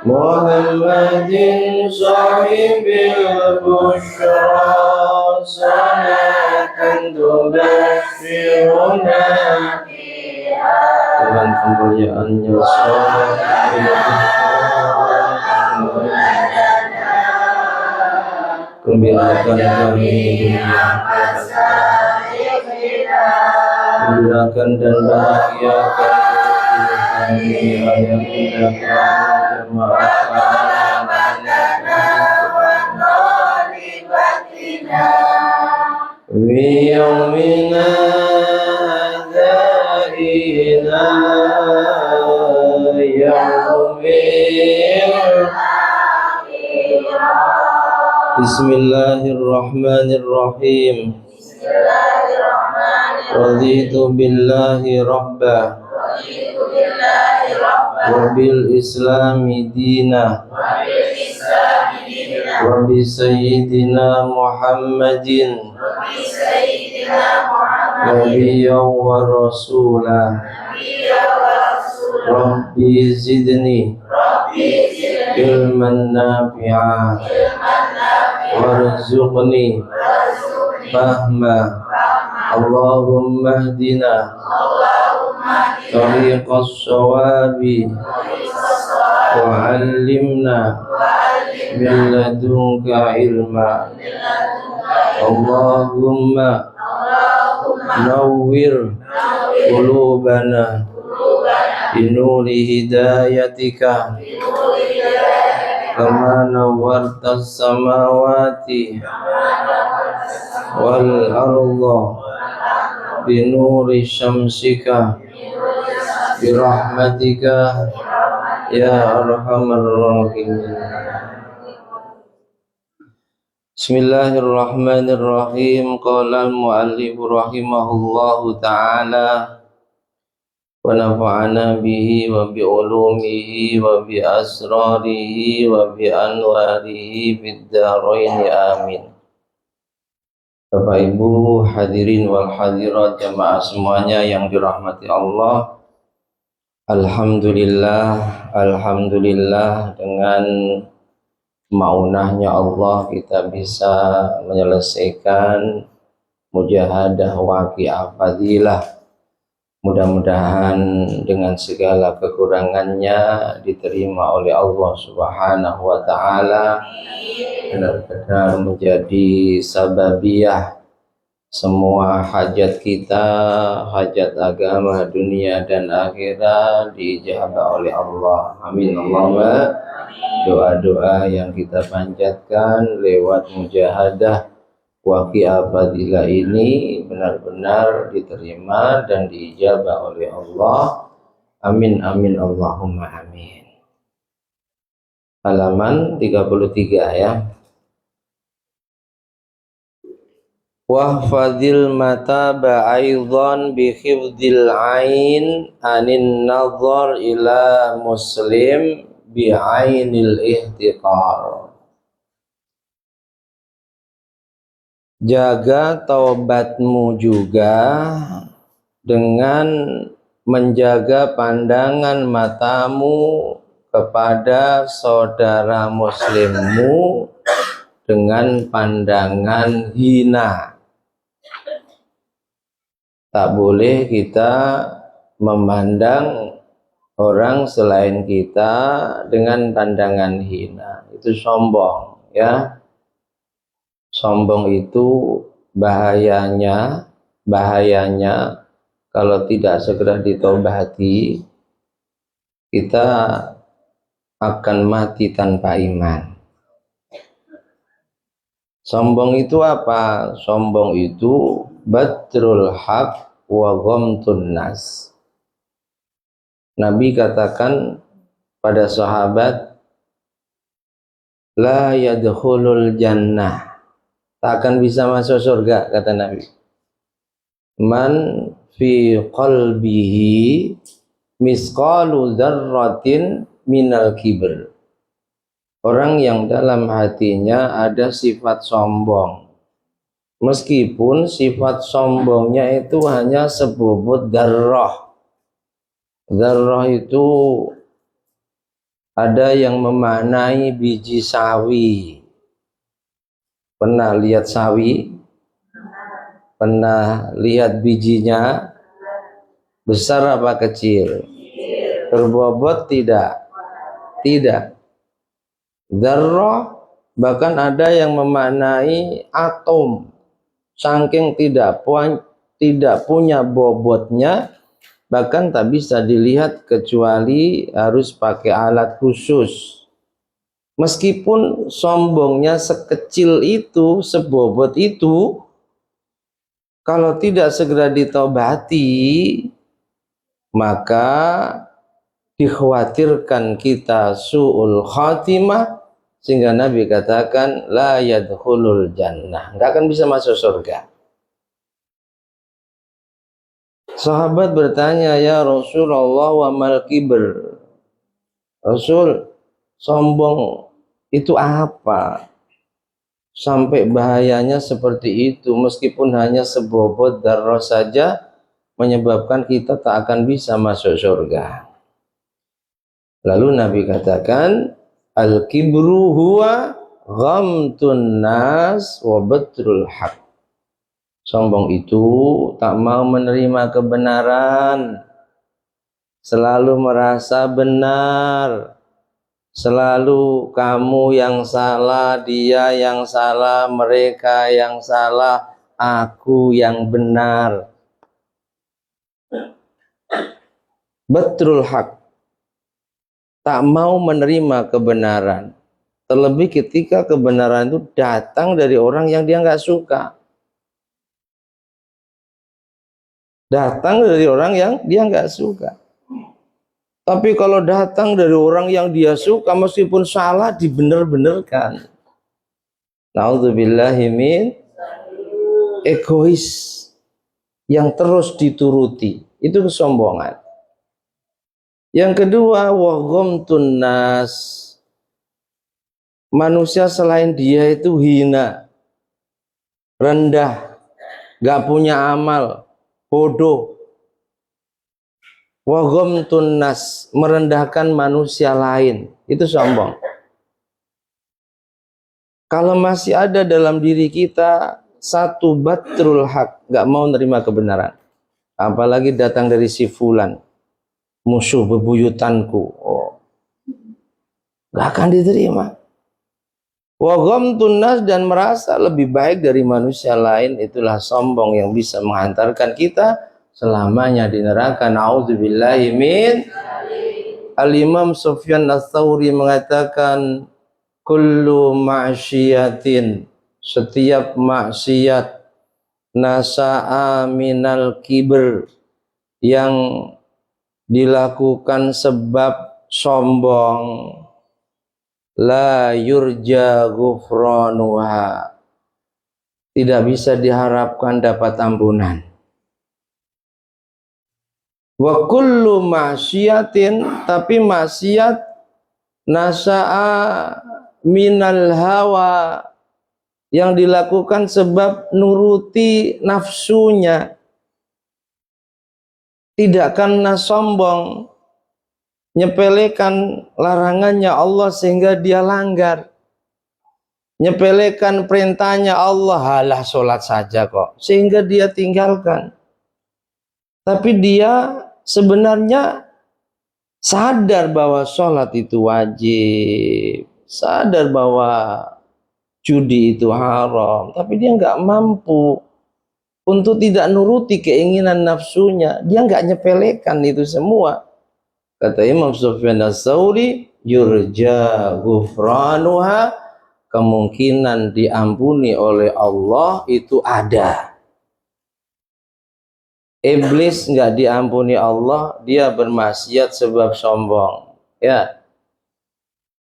Muhammadin sahibil busyra salatan tubashiruna dengan kemuliaannya gembirakan kami di dunia gembirakan dan bahagiakan kami yang tidak بيومنا ذائنا يوم بسم الله الرحمن الرحيم رضيت بالله ربا وبالإسلام دينا وبسيدنا محمد نبيا ورسولا ربي زدني علما نافعا وارزقني فهما اللهم اهدنا طريق الصواب وعلمنا من لدنك علما اللهم نور قلوبنا بنور هدايتك كما نورت السماوات والأرض بنور شمسك برحمتك يا أرحم الراحمين. Bismillahirrahmanirrahim. Qala al-muallif rahimahullahu ta'ala wa nafa'ana bihi wa bi ulumihi wa bi asrarihi wa bi anwarihi fid dharain amin. Bapak Ibu hadirin wal hadirat jamaah semuanya yang dirahmati Allah. Alhamdulillah dengan maunahnya Allah kita bisa menyelesaikan mujahadah waqi'ah fadilah. Mudah-mudahan dengan segala kekurangannya diterima oleh Allah Subhanahu wa taala, benar-benar menjadi sababiyah semua hajat kita, hajat agama, dunia dan akhirat diijabah oleh Allah. Amin Allahumma. Doa-doa yang kita panjatkan lewat mujahadah waqi'ah fadilah ini benar-benar diterima dan diijabah oleh Allah. Amin amin Allahumma amin. Halaman 33 ya. Wahfadil mataba aidan bi khifdil ain anin nazar ila muslim bi ainil ihtiqar. Jaga taubatmu juga dengan menjaga pandangan matamu kepada saudara muslimmu dengan pandangan hina. Tak boleh kita memandang orang selain kita dengan pandangan hina. Itu sombong ya. Sombong itu bahayanya kalau tidak segera ditobati, kita akan mati tanpa iman. Sombong itu apa? Sombong itu batrul haq wa ghamtun nas. Nabi katakan pada sahabat, la yadkhulul jannah, tak akan bisa masuk surga, kata Nabi, man fi qalbihi misqalu dzarratin minal kibr. orang yang dalam hatinya ada sifat sombong. Meskipun sifat sombongnya itu hanya sebobot darrah. Darrah itu ada yang memaknai biji sawi. Pernah lihat sawi? Pernah lihat bijinya? Besar apa kecil? Berbobot tidak? Tidak. Darrah bahkan ada yang memaknai atom. Saking tidak punya bobotnya, bahkan tak bisa dilihat kecuali harus pakai alat khusus. Meskipun sombongnya sekecil itu, sebobot itu, kalau tidak segera ditobati, maka dikhawatirkan kita su'ul khatimah, sehingga Nabi katakan la yadkhulul jannah, enggak akan bisa masuk surga. Sahabat bertanya, ya Rasulullah, wa mal kibr? Rasul, sombong itu apa? Sampai bahayanya seperti itu, meskipun hanya sebobot darah saja menyebabkan kita tak akan bisa masuk surga. Lalu Nabi katakan, al-kibru huwa ghamtun nas wa batrul haq. Sombong itu tak mau menerima kebenaran, selalu merasa benar, selalu kamu yang salah, dia yang salah, mereka yang salah, aku yang benar. Batrul haq, tak mau menerima kebenaran, terlebih ketika kebenaran itu datang dari orang yang dia nggak suka, datang dari orang yang dia nggak suka. Tapi kalau datang dari orang yang dia suka, meskipun salah dibener-benerkan. Na'udzubillahi min egois yang terus dituruti, itu kesombongan. Yang kedua, wa ghamtun nas, manusia selain dia itu hina, rendah, gak punya amal, bodoh. Wa ghamtun nas, merendahkan manusia lain, itu sombong. Kalau masih ada dalam diri kita satu batrul haq, gak mau nerima kebenaran, apalagi datang dari si fulan, musuh bebuyutanku, gak akan diterima. Wa ghamtun nas, dan merasa lebih baik dari manusia lain, itulah sombong yang bisa menghantarkan kita selamanya di neraka. Na'udzubillahi min. Al-Imam Sufyan Ats-Tsauri mengatakan, kullu ma'syiyatin, setiap maksiat, nasa'a minal kibr, yang dilakukan sebab sombong, la yurja ghufranuha, tidak bisa diharapkan dapat ampunan. Wa kullu ma'syiatin, tapi maksiat, nasa'a minal hawa, yang dilakukan sebab nuruti nafsunya, tidak karena sombong, nyepelekan larangannya Allah sehingga dia langgar, nyepelekan perintahnya Allah, halah sholat saja kok, sehingga dia tinggalkan. Tapi dia sebenarnya sadar bahwa sholat itu wajib, sadar bahwa judi itu haram, tapi dia nggak mampu untuk tidak nuruti keinginan nafsunya. Dia nggak nyepelekan itu semua. Kata Imam Sufyan Ats-Tsauri, yurja ghufranuha, kemungkinan diampuni oleh Allah itu ada. Iblis nggak diampuni Allah, dia bermaksiat sebab sombong. Ya,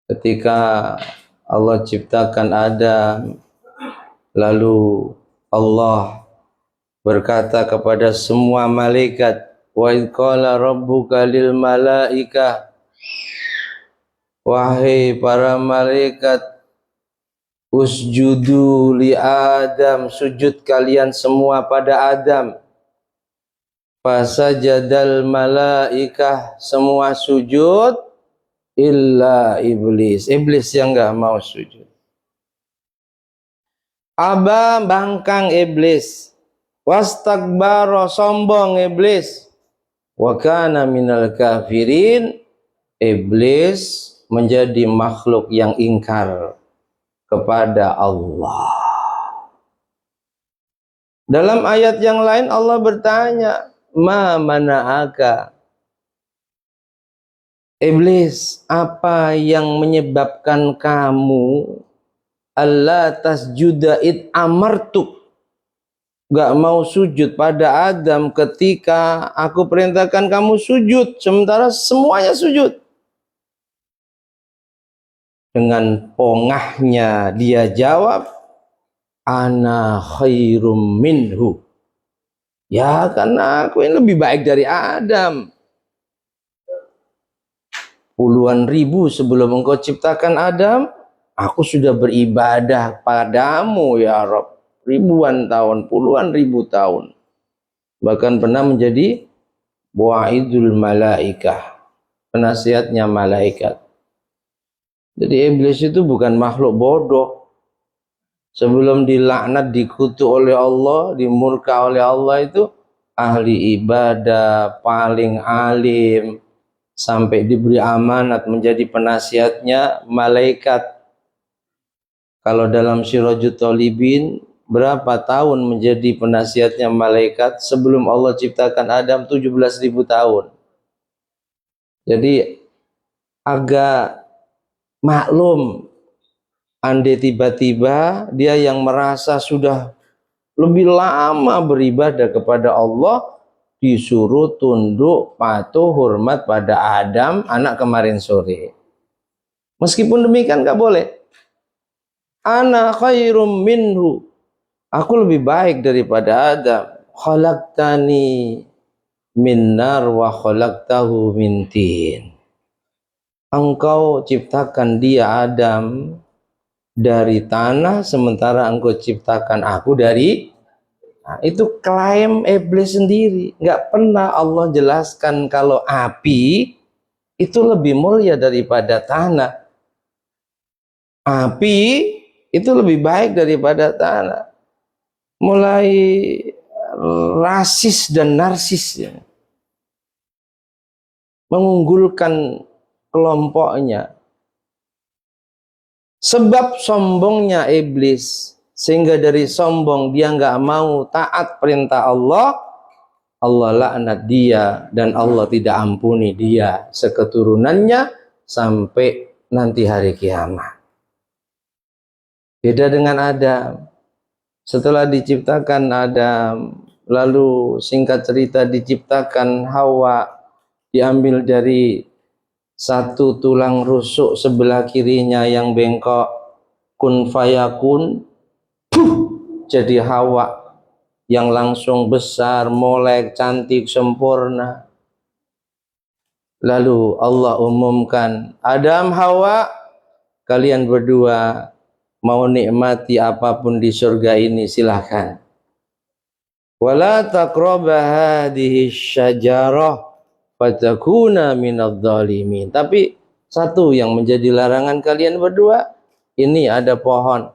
ketika Allah ciptakan Adam, lalu Allah berkata kepada semua malaikat, wa idh qala rabbuka lil malaikah, wahai para malaikat, usjudu li Adam, sujud kalian semua pada Adam. Fasajadal malaikah, semua sujud, illa iblis, iblis yang enggak mau sujud. Aba, bangkang iblis, wastakbara, sombong iblis, wa kana minal kafirin, iblis menjadi makhluk yang ingkar kepada Allah. Dalam ayat yang lain Allah bertanya, ma mana'aka, iblis, apa yang menyebabkan kamu alla tasjuda id amartuk, gak mau sujud pada Adam ketika aku perintahkan kamu sujud, sementara semuanya sujud. Dengan pongahnya dia jawab, ana khairum minhu, ya karena aku ini lebih baik dari Adam. Puluhan ribu sebelum engkau ciptakan Adam, aku sudah beribadah padamu ya Rabb, ribuan tahun, puluhan ribu tahun, bahkan pernah menjadi wa'idul malaikah, penasihatnya malaikat. Jadi iblis itu bukan makhluk bodoh. Sebelum dilaknat, dikutuk oleh Allah, dimurka oleh Allah, itu ahli ibadah, paling alim, sampai diberi amanat menjadi penasihatnya malaikat. Kalau dalam Sirajut Thalibin, berapa tahun menjadi penasihatnya malaikat? Sebelum Allah ciptakan Adam 17.000 tahun. Jadi agak maklum, andai tiba-tiba dia yang merasa sudah lebih lama beribadah kepada Allah, disuruh tunduk, patuh, hormat pada Adam, anak kemarin sore. Meskipun demikian gak boleh. Ana khairum minhu, aku lebih baik daripada Adam. Khalaqtani min nar wa khalaqtahu min tin. Engkau ciptakan dia Adam dari tanah, sementara engkau ciptakan aku dari, nah, itu klaim iblis sendiri. Nggak pernah Allah jelaskan kalau api itu lebih mulia daripada tanah. Api itu lebih baik daripada tanah. Mulai rasis dan narsis ya, mengunggulkan kelompoknya. Sebab sombongnya iblis, sehingga dari sombong dia nggak mau taat perintah Allah, Allah laknat dia dan Allah tidak ampuni dia seketurunannya sampai nanti hari kiamat. Beda dengan Adam. Setelah diciptakan Adam, lalu singkat cerita diciptakan Hawa, diambil dari satu tulang rusuk sebelah kirinya yang bengkok, kun fayakun, jadi Hawa yang langsung besar, molek, cantik, sempurna. Lalu Allah umumkan, Adam, Hawa, kalian berdua mau nikmati apapun di surga ini silahkan. Wala taqraba hadhihi syajarah fatakuna minadh dhalimin. Tapi satu yang menjadi larangan kalian berdua, ini ada pohon.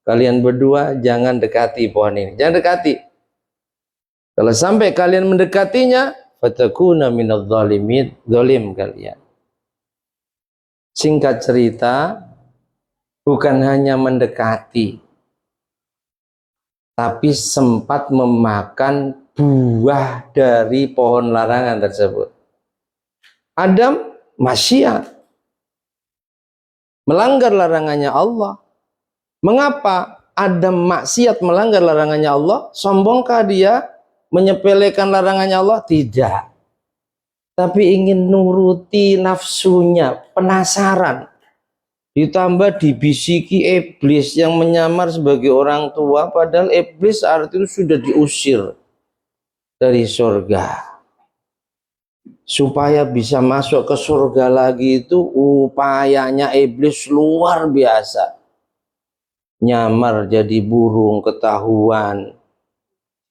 Kalian berdua jangan dekati pohon ini. Jangan dekati. Kalau sampai kalian mendekatinya, fatakuna minadh dhalimin, zalim kalian. Singkat cerita, bukan hanya mendekati, tapi sempat memakan buah dari pohon larangan tersebut. Adam maksiat, melanggar larangannya Allah. Mengapa Adam maksiat melanggar larangannya Allah? Sombongkah dia menyepelekan larangannya Allah? Tidak. Tapi ingin nuruti nafsunya, penasaran. Ditambah dibisiki iblis yang menyamar sebagai orang tua, padahal iblis saat itu sudah diusir dari surga. supaya bisa masuk ke surga lagi itu upayanya iblis luar biasa. Nyamar jadi burung ketahuan,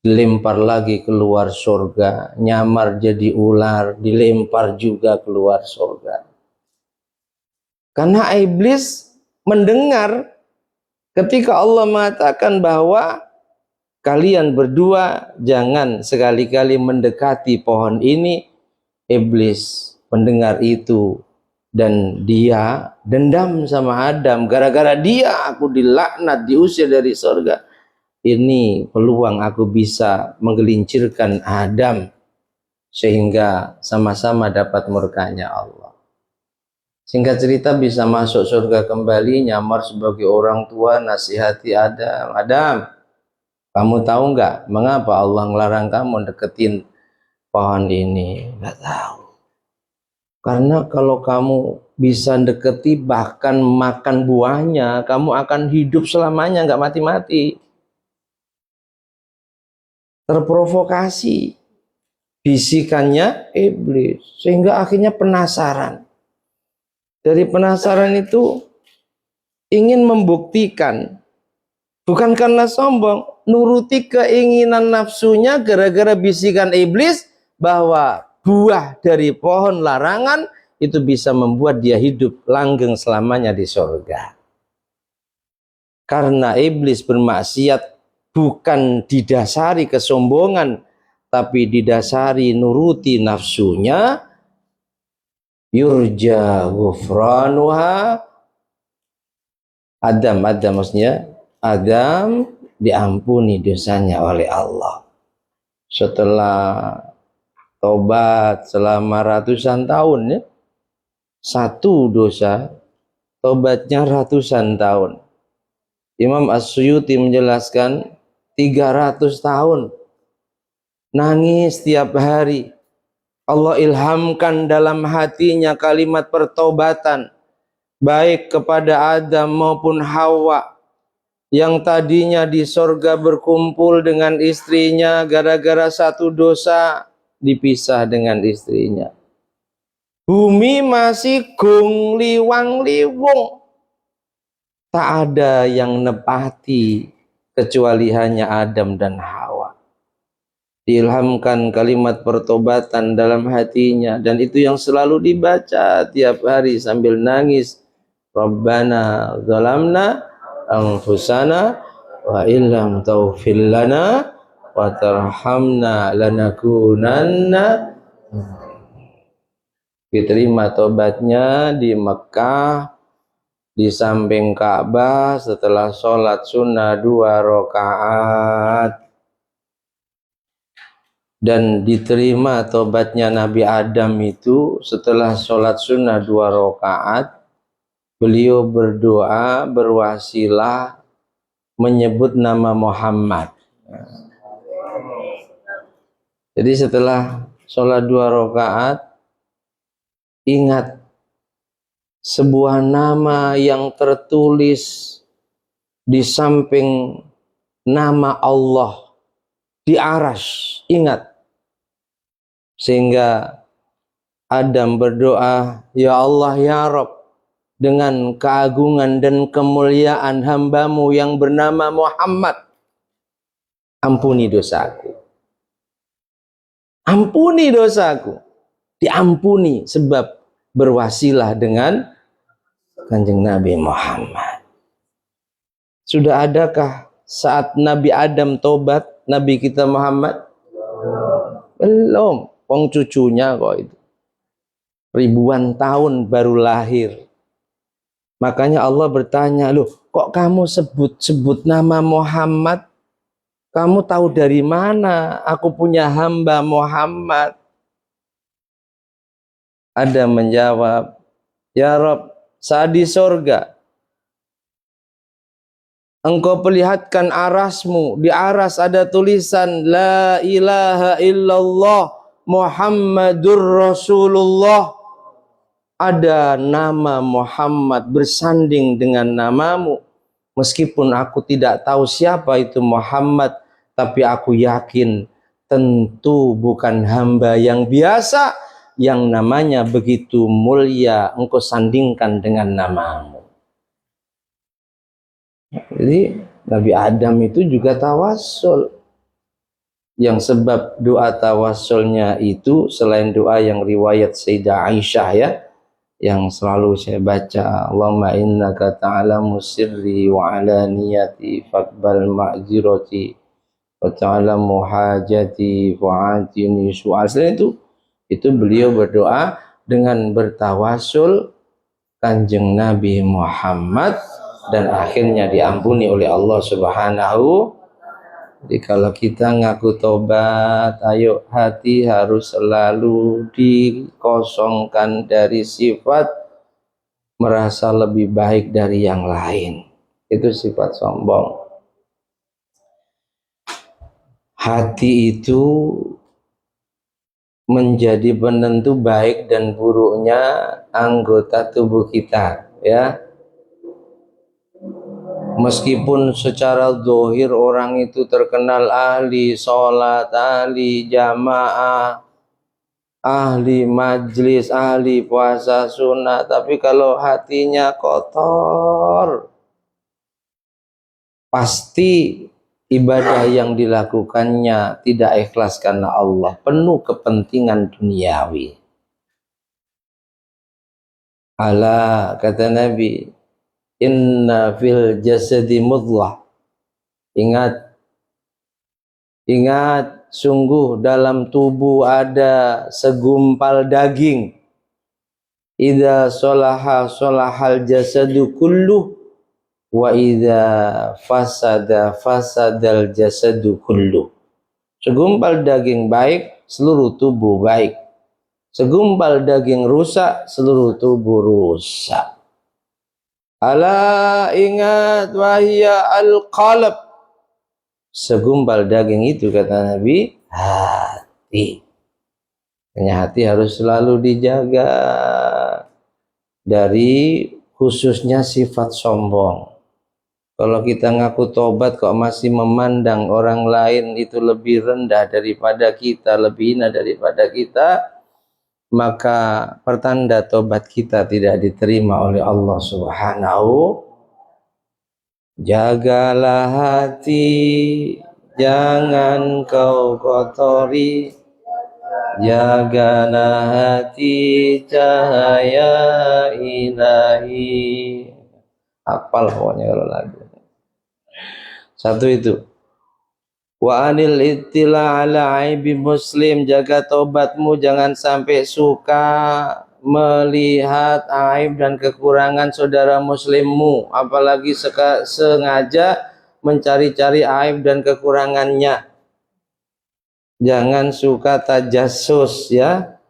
dilempar lagi keluar surga. Nyamar jadi ular, dilempar juga keluar surga. Karena iblis mendengar ketika Allah mengatakan bahwa kalian berdua jangan sekali-kali mendekati pohon ini. Iblis mendengar itu dan dia dendam sama Adam. Gara-gara dia aku dilaknat, diusir dari surga. Ini peluang aku bisa menggelincirkan Adam sehingga sama-sama dapat murkanya Allah. Singkat cerita bisa masuk surga kembali, nyamar sebagai orang tua, nasihati Adam. Adam, kamu tahu nggak mengapa Allah ngelarang kamu deketin pohon ini? Nggak tahu. Karena kalau kamu bisa deketi bahkan makan buahnya, kamu akan hidup selamanya, nggak mati-mati. Terprovokasi bisikannya iblis, sehingga akhirnya penasaran. Dari penasaran itu ingin membuktikan, bukan karena sombong, nuruti keinginan nafsunya gara-gara bisikan iblis bahwa buah dari pohon larangan itu bisa membuat dia hidup langgeng selamanya di surga. Karena iblis bermaksiat bukan didasari kesombongan, tapi didasari nuruti nafsunya, yurja ghufranuha. Adam maksudnya Adam diampuni dosanya oleh Allah setelah tobat selama ratusan tahun ya. Satu dosa tobatnya ratusan tahun. Imam As-Suyuti menjelaskan 300 tahun nangis setiap hari. Allah ilhamkan dalam hatinya kalimat pertobatan baik kepada Adam maupun Hawa yang tadinya di surga berkumpul dengan istrinya, gara-gara satu dosa dipisah dengan istrinya. Bumi masih gung liwang liwung, tak ada yang nepati kecuali hanya Adam dan Hawa. Diilhamkan kalimat pertobatan dalam hatinya, dan itu yang selalu dibaca tiap hari sambil nangis. Rabbana zalamna anfusana wa illam taghfir lana wa tarhamna lanakunanna. Diterima tobatnya di Mekah di samping Ka'bah setelah sholat sunnah 2 rakaat, dan diterima tobatnya Nabi Adam itu setelah sholat sunnah 2 rakaat. Beliau berdoa berwasilah menyebut nama Muhammad. Jadi setelah sholat 2 rakaat, ingat sebuah nama yang tertulis di samping nama Allah di arsy, ingat. Sehingga Adam berdoa, ya Allah ya Rabb, dengan keagungan dan kemuliaan hambamu yang bernama Muhammad, ampuni dosaku. Ampuni dosaku. Diampuni sebab berwasilah dengan Kanjeng Nabi Muhammad. Sudah adakah saat Nabi Adam tobat, Nabi kita Muhammad? Belum. Wong cucunya kok itu. Ribuan tahun baru lahir. Makanya Allah bertanya, loh kok kamu sebut-sebut nama Muhammad? Kamu tahu dari mana aku punya hamba Muhammad? Adam menjawab, ya Rabb, saat di surga Engkau perlihatkan arasmu, di aras ada tulisan La ilaha illallah Muhammadur Rasulullah. Ada nama Muhammad bersanding dengan namamu. Meskipun aku tidak tahu siapa itu Muhammad, tapi aku yakin tentu bukan hamba yang biasa, yang namanya begitu mulia engkau sandingkan dengan namamu. Jadi Nabi Adam itu juga tawassul. Yang sebab doa tawassulnya itu selain doa yang riwayat Sayyidah Aisyah ya, yang selalu saya baca, Allahumma innaka ta'lamu sirri wa alaniyati faqbal ma'zirati wa ta'lamu hajati fa'atini su'al. Selain itu beliau berdoa dengan bertawassul Kanjeng Nabi Muhammad dan akhirnya diampuni oleh Allah Subhanahu. Jadi kalau kita ngaku tobat, ayo hati harus selalu dikosongkan dari sifat merasa lebih baik dari yang lain. Itu sifat sombong. Hati itu menjadi penentu baik dan buruknya anggota tubuh kita, ya. Meskipun secara zahir orang itu terkenal ahli sholat, ahli jamaah, ahli majlis, ahli puasa sunnah, tapi kalau hatinya kotor, pasti ibadah yang dilakukannya tidak ikhlas karena Allah, penuh kepentingan duniawi. Ala, kata Nabi, inna fil jasadi mudghah. Ingat, sungguh dalam tubuh ada segumpal daging. Idza sholaha sholahal jasadu kulluh wa idza fasada fasadal jasadu kulluh. Segumpal daging baik, seluruh tubuh baik. Segumpal daging rusak, seluruh tubuh rusak. Ala, ingat, wahya al-qalb. Segumpal daging itu, kata Nabi, hati. Hanya hati harus selalu dijaga dari khususnya sifat sombong. Kalau kita ngaku tobat kok masih memandang orang lain itu lebih rendah daripada kita, lebih hina daripada kita, maka pertanda tobat kita tidak diterima oleh Allah Subhanahu. Jagalah hati, jangan kau kotori. Jagalah hati, cahaya ilahi. Hafal pokoknya kalau lagu. Satu itu. Wa anil ittila ala aibi muslim, jaga tobatmu jangan sampai suka melihat aib dan kekurangan saudara muslimmu, apalagi sengaja mencari-cari aib dan kekurangannya. Jangan suka tajassus, ya.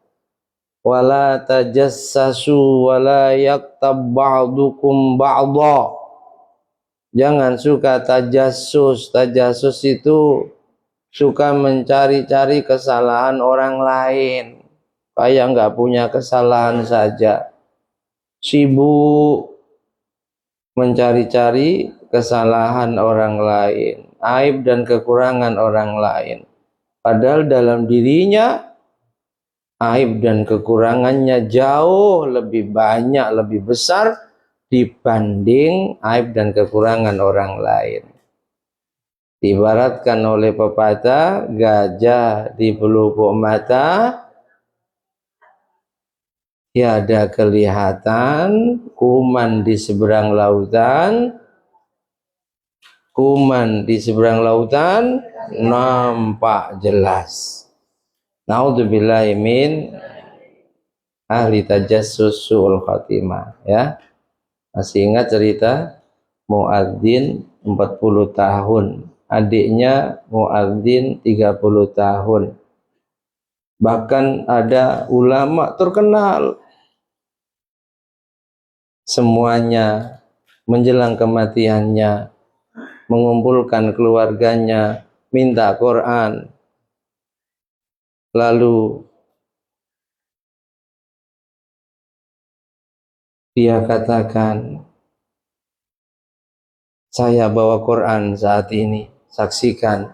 Wala tajassasu wala yaktab ba'dukum ba'dha. Jangan suka tajassus. Tajassus itu suka mencari-cari kesalahan orang lain, kayak nggak punya kesalahan saja. Sibuk mencari-cari kesalahan orang lain, aib dan kekurangan orang lain. Padahal dalam dirinya aib dan kekurangannya jauh lebih banyak, lebih besar dibanding aib dan kekurangan orang lain. Diibaratkan oleh pepatah, gajah di pelupuk mata tiada kelihatan, kuman di seberang lautan, kuman di seberang lautan nampak jelas. Naudzubillahi min ahli tajassus su'ul khatimah, ya. Masih ingat cerita muadzin 40 tahun, adiknya muadzin 30 tahun. Bahkan ada ulama terkenal, semuanya menjelang kematiannya mengumpulkan keluarganya, minta Quran, lalu dia katakan, saya bawa Quran saat ini, saksikan,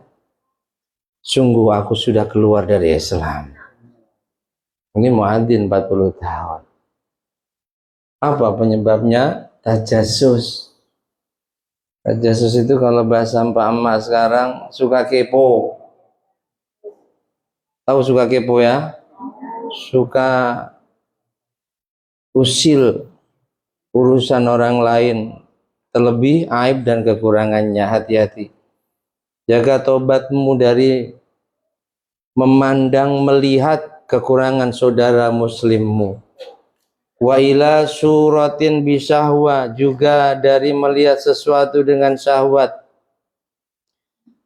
sungguh aku sudah keluar dari Islam. Ini muadzin 40 tahun. Apa penyebabnya? Tajasus. Tajasus itu kalau bahasa Pak Emak sekarang suka kepo. Tahu suka kepo ya? Suka usil urusan orang lain, terlebih aib dan kekurangannya. Hati-hati. Jaga tobatmu dari memandang, melihat kekurangan saudara muslimmu. Wa ila suratin bisahwa, juga dari melihat sesuatu dengan syahwat.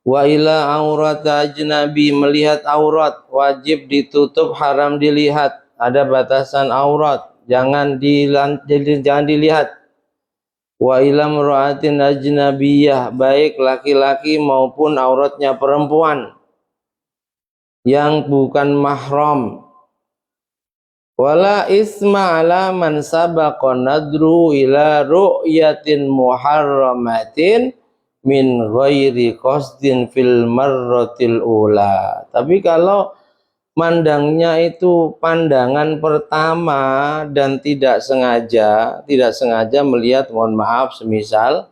Wa ila aurat ajnabi, melihat aurat, wajib ditutup, haram dilihat. Ada batasan aurat, jangan dilihat. Wa ila mra'atin ajnabiyah, baik laki-laki maupun auratnya perempuan yang bukan mahram. Wala isma ala man sabaqa nadru ila ru'yatin muharramatin min ghairi qasdin fil marratil ula. Tapi kalau mandangnya itu pandangan pertama dan tidak sengaja melihat, mohon maaf, semisal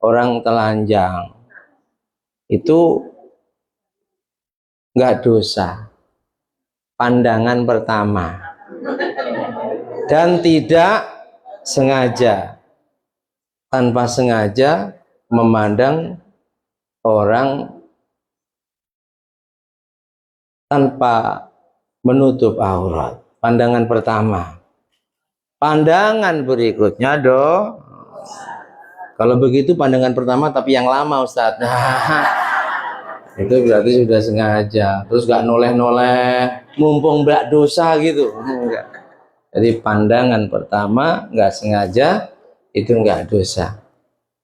orang telanjang, itu enggak dosa. Pandangan pertama dan tidak sengaja, tanpa sengaja memandang orang tanpa menutup aurat. Pandangan pertama. Pandangan berikutnya kalau begitu pandangan pertama tapi yang lama, Ustadz. Itu berarti sudah sengaja. Terus gak noleh-noleh, mumpung mbak dosa gitu. Enggak. Jadi pandangan pertama nggak sengaja itu nggak dosa.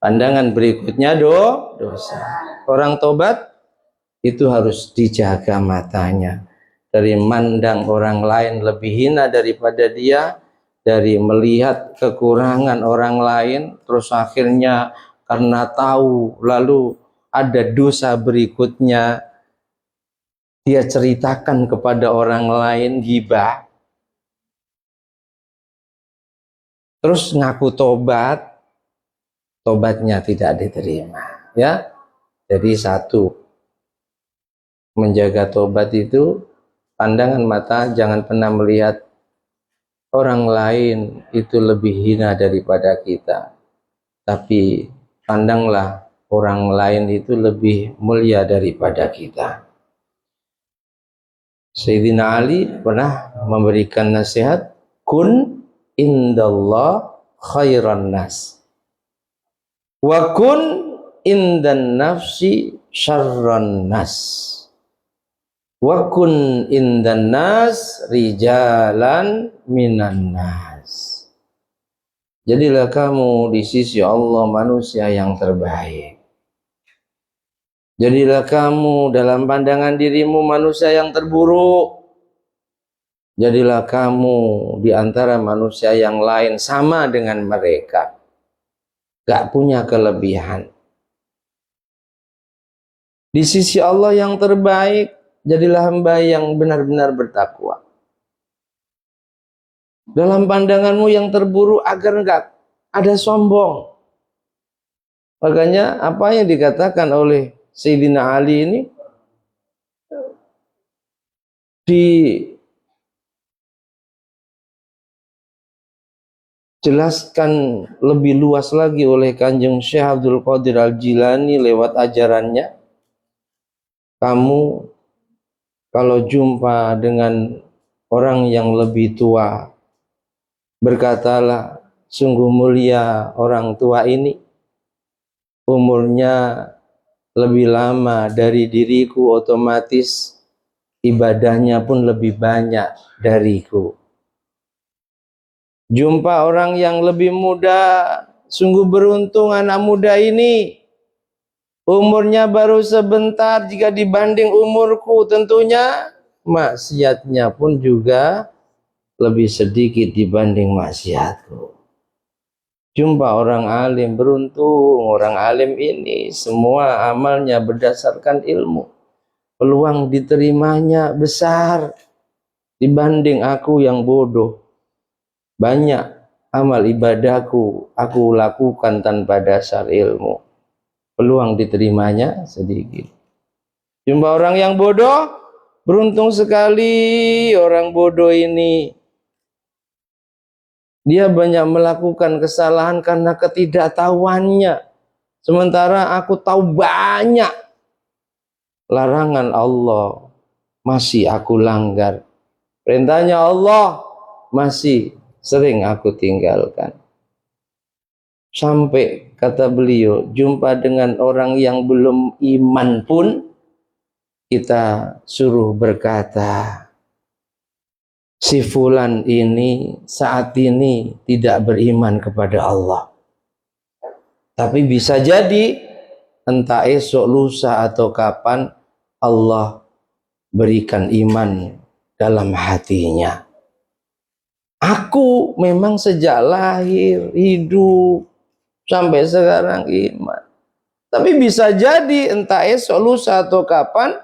Pandangan berikutnya dosa. Orang tobat itu harus dijaga matanya dari mandang orang lain lebih hina daripada dia, dari melihat kekurangan orang lain, terus akhirnya karena tahu lalu ada dosa berikutnya dia ceritakan kepada orang lain, ghibah. Terus ngaku tobat, tobatnya tidak diterima, ya. Jadi satu, menjaga tobat itu pandangan mata, jangan pernah melihat orang lain itu lebih hina daripada kita, tapi pandanglah orang lain itu lebih mulia daripada kita. Sayyidina Ali pernah memberikan nasihat, kun indallah khairan nas wa kun indan nafsi syarran nas wa kun indan nas rijalan minan nas. Jadilah kamu di sisi Allah manusia yang terbaik. Jadilah kamu dalam pandangan dirimu manusia yang terburuk. Jadilah kamu di antara manusia yang lain sama dengan mereka, gak punya kelebihan. Di sisi Allah yang terbaik, jadilah hamba yang benar-benar bertakwa. Dalam pandanganmu yang terburuk agar gak ada sombong. Makanya apa yang dikatakan oleh Sayyidina Ali ini dijelaskan lebih luas lagi oleh Kanjeng Syekh Abdul Qadir Al-Jilani lewat ajarannya. Kamu kalau jumpa dengan orang yang lebih tua, berkatalah, sungguh mulia orang tua ini, umurnya lebih lama dari diriku, otomatis ibadahnya pun lebih banyak dariku. Jumpa orang yang lebih muda, sungguh beruntung anak muda ini. Umurnya baru sebentar jika dibanding umurku, tentunya maksiatnya pun juga lebih sedikit dibanding maksiatku. Jumpa orang alim, beruntung orang alim ini semua amalnya berdasarkan ilmu. Peluang diterimanya besar. dibanding aku yang bodoh. Banyak amal ibadahku aku lakukan tanpa dasar ilmu. Peluang diterimanya sedikit. Jumpa orang yang bodoh, beruntung sekali orang bodoh ini. Dia banyak melakukan kesalahan karena ketidaktahuannya. Sementara aku tahu banyak larangan Allah, masih aku langgar. Perintahnya Allah, masih sering aku tinggalkan. Sampai kata beliau, jumpa dengan orang yang belum iman pun, kita suruh berkata, si fulan ini saat ini tidak beriman kepada Allah. Tapi bisa jadi entah esok, lusa atau kapan Allah berikan iman dalam hatinya. Aku memang sejak lahir, hidup, sampai sekarang iman. Tapi bisa jadi entah esok, lusa atau kapan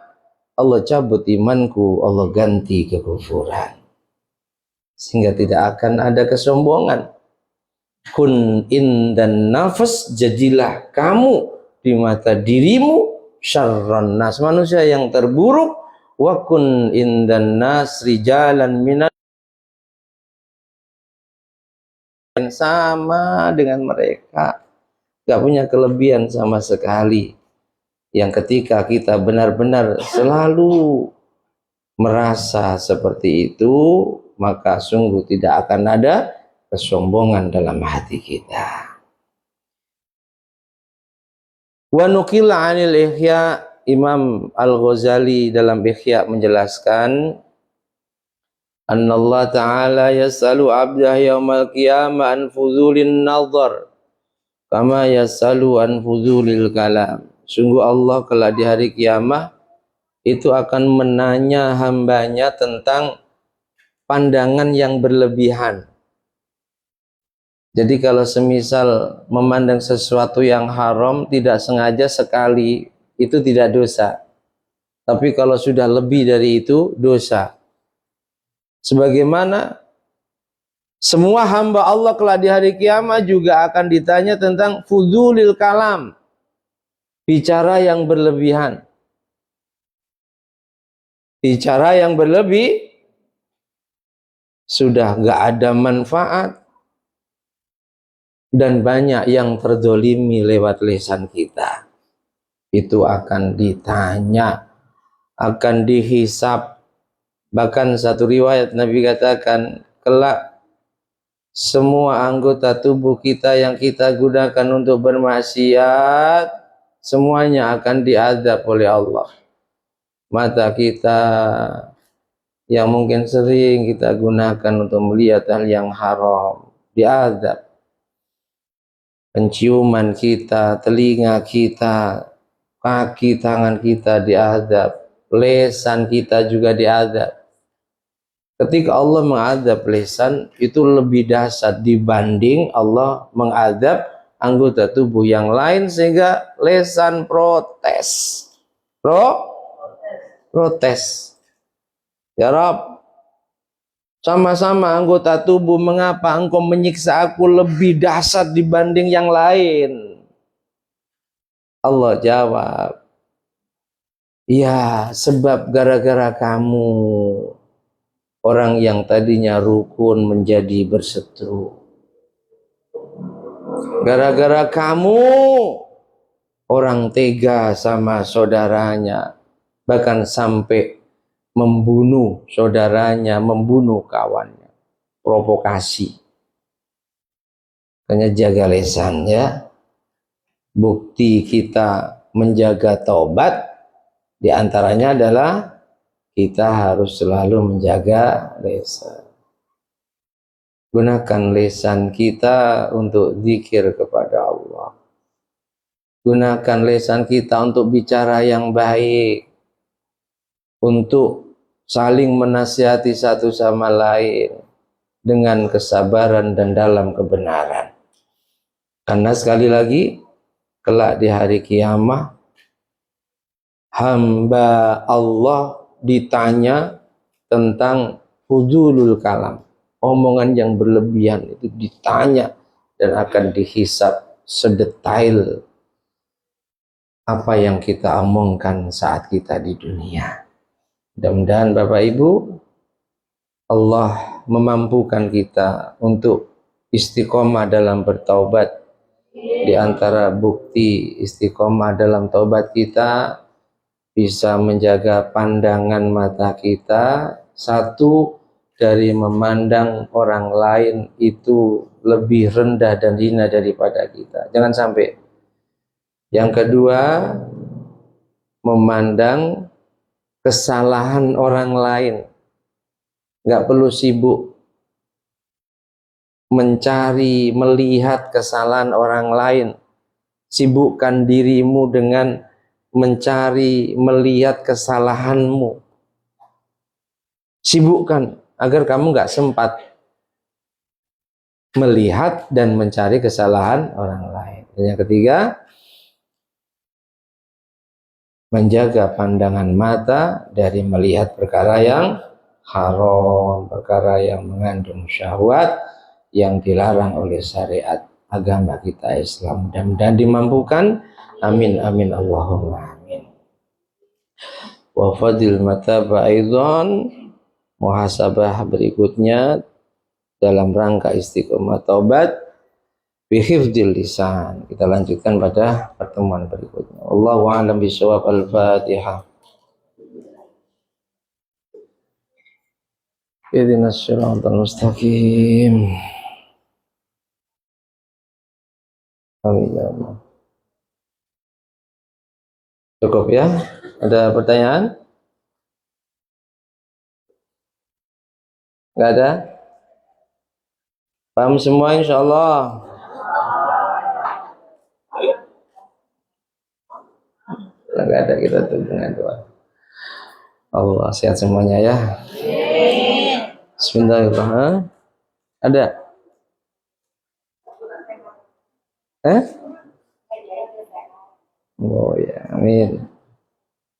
Allah cabut imanku, Allah ganti kekufuran. Sehingga tidak akan ada kesombongan. Kun indan nafas, jadilah kamu di mata dirimu syarran nas, manusia yang terburuk. Wa kun indan nas rijalan minan, sama dengan mereka, gak punya kelebihan sama sekali. Yang ketika kita benar-benar selalu merasa seperti itu, maka sungguh tidak akan ada kesombongan dalam hati kita. Wa nuqila 'anil Ihya, Imam Al-Ghazali dalam Ihya menjelaskan, annallahu ta'ala yas'alu 'abdah yaumal qiyamah an fuzulin nazar kama yas'alu an fuzulil kalam. Sungguh Allah kelak di hari kiamah itu akan menanya hambanya tentang pandangan yang berlebihan. Jadi kalau semisal memandang sesuatu yang haram tidak sengaja sekali, itu tidak dosa. Tapi kalau sudah lebih dari itu, dosa. Sebagaimana semua hamba Allah kelak di hari kiamat juga akan ditanya tentang fudulil kalam, bicara yang berlebihan. Bicara yang berlebih sudah gak ada manfaat. Dan banyak yang terdolimi lewat lisan kita. Itu akan ditanya, akan dihisap. Bahkan satu riwayat Nabi katakan, kelak semua anggota tubuh kita yang kita gunakan untuk bermaksiat, semuanya akan diazab oleh Allah. Mata kita yang mungkin sering kita gunakan untuk melihat hal yang haram, diazab. Penciuman kita, telinga kita, kaki, tangan kita diazab, lisan kita juga diazab. Ketika Allah mengadab lisan, itu lebih dahsyat dibanding Allah mengadab anggota tubuh yang lain, sehingga lisan protes. Protes. Ya Rabb, sama-sama anggota tubuh, mengapa engkau menyiksa aku lebih dahsyat dibanding yang lain? Allah jawab, ya sebab gara-gara kamu, orang yang tadinya rukun menjadi berseteru. Gara-gara kamu, orang tega sama saudaranya, bahkan sampai membunuh saudaranya, membunuh kawannya. Provokasi. Hanya jaga lisan ya. Bukti kita menjaga taubat diantaranya adalah kita harus selalu menjaga lisan. Gunakan lisan kita untuk zikir kepada Allah. Gunakan lisan kita untuk bicara yang baik, untuk saling menasihati satu sama lain dengan kesabaran dan dalam kebenaran. Karena sekali lagi, kelak di hari kiamat, hamba Allah ditanya tentang fudulul kalam, omongan yang berlebihan itu ditanya dan akan dihisab sedetail apa yang kita omongkan saat kita di dunia. Mudah-mudahan Bapak Ibu, Allah memampukan kita untuk istiqomah dalam bertaubat. Di antara bukti istiqomah dalam taubat kita, bisa menjaga pandangan mata kita, satu, dari memandang orang lain itu lebih rendah dan hina daripada kita. Jangan sampai. Yang kedua, memandang kesalahan orang lain. Nggak perlu sibuk mencari, melihat kesalahan orang lain. Sibukkan dirimu dengan mencari, melihat kesalahanmu. Sibukkan agar kamu nggak sempat melihat dan mencari kesalahan orang lain. Dan yang ketiga, menjaga pandangan mata dari melihat perkara yang haram, perkara yang mengandung syahwat, yang dilarang oleh syariat agama kita Islam. Mudah-mudahan dimampukan. Amin amin Allahumma amin. Wa fadil mataba aidan, muhasabah berikutnya dalam rangka istiqomah taubat bihifdzil lisan. Kita lanjutkan pada pertemuan berikutnya. Allahu a'lam bishawab. Al-Fatihah. Ihdinas siratal mustaqim. Amin ya Allah. Cukup ya? Ada pertanyaan? Enggak ada? Paham semua insyaallah? Enggak ada, kita tutup dengan doa. Allah sehat semuanya ya. Bismillahirrahmanirrahim. Ada? Oh ya, amin.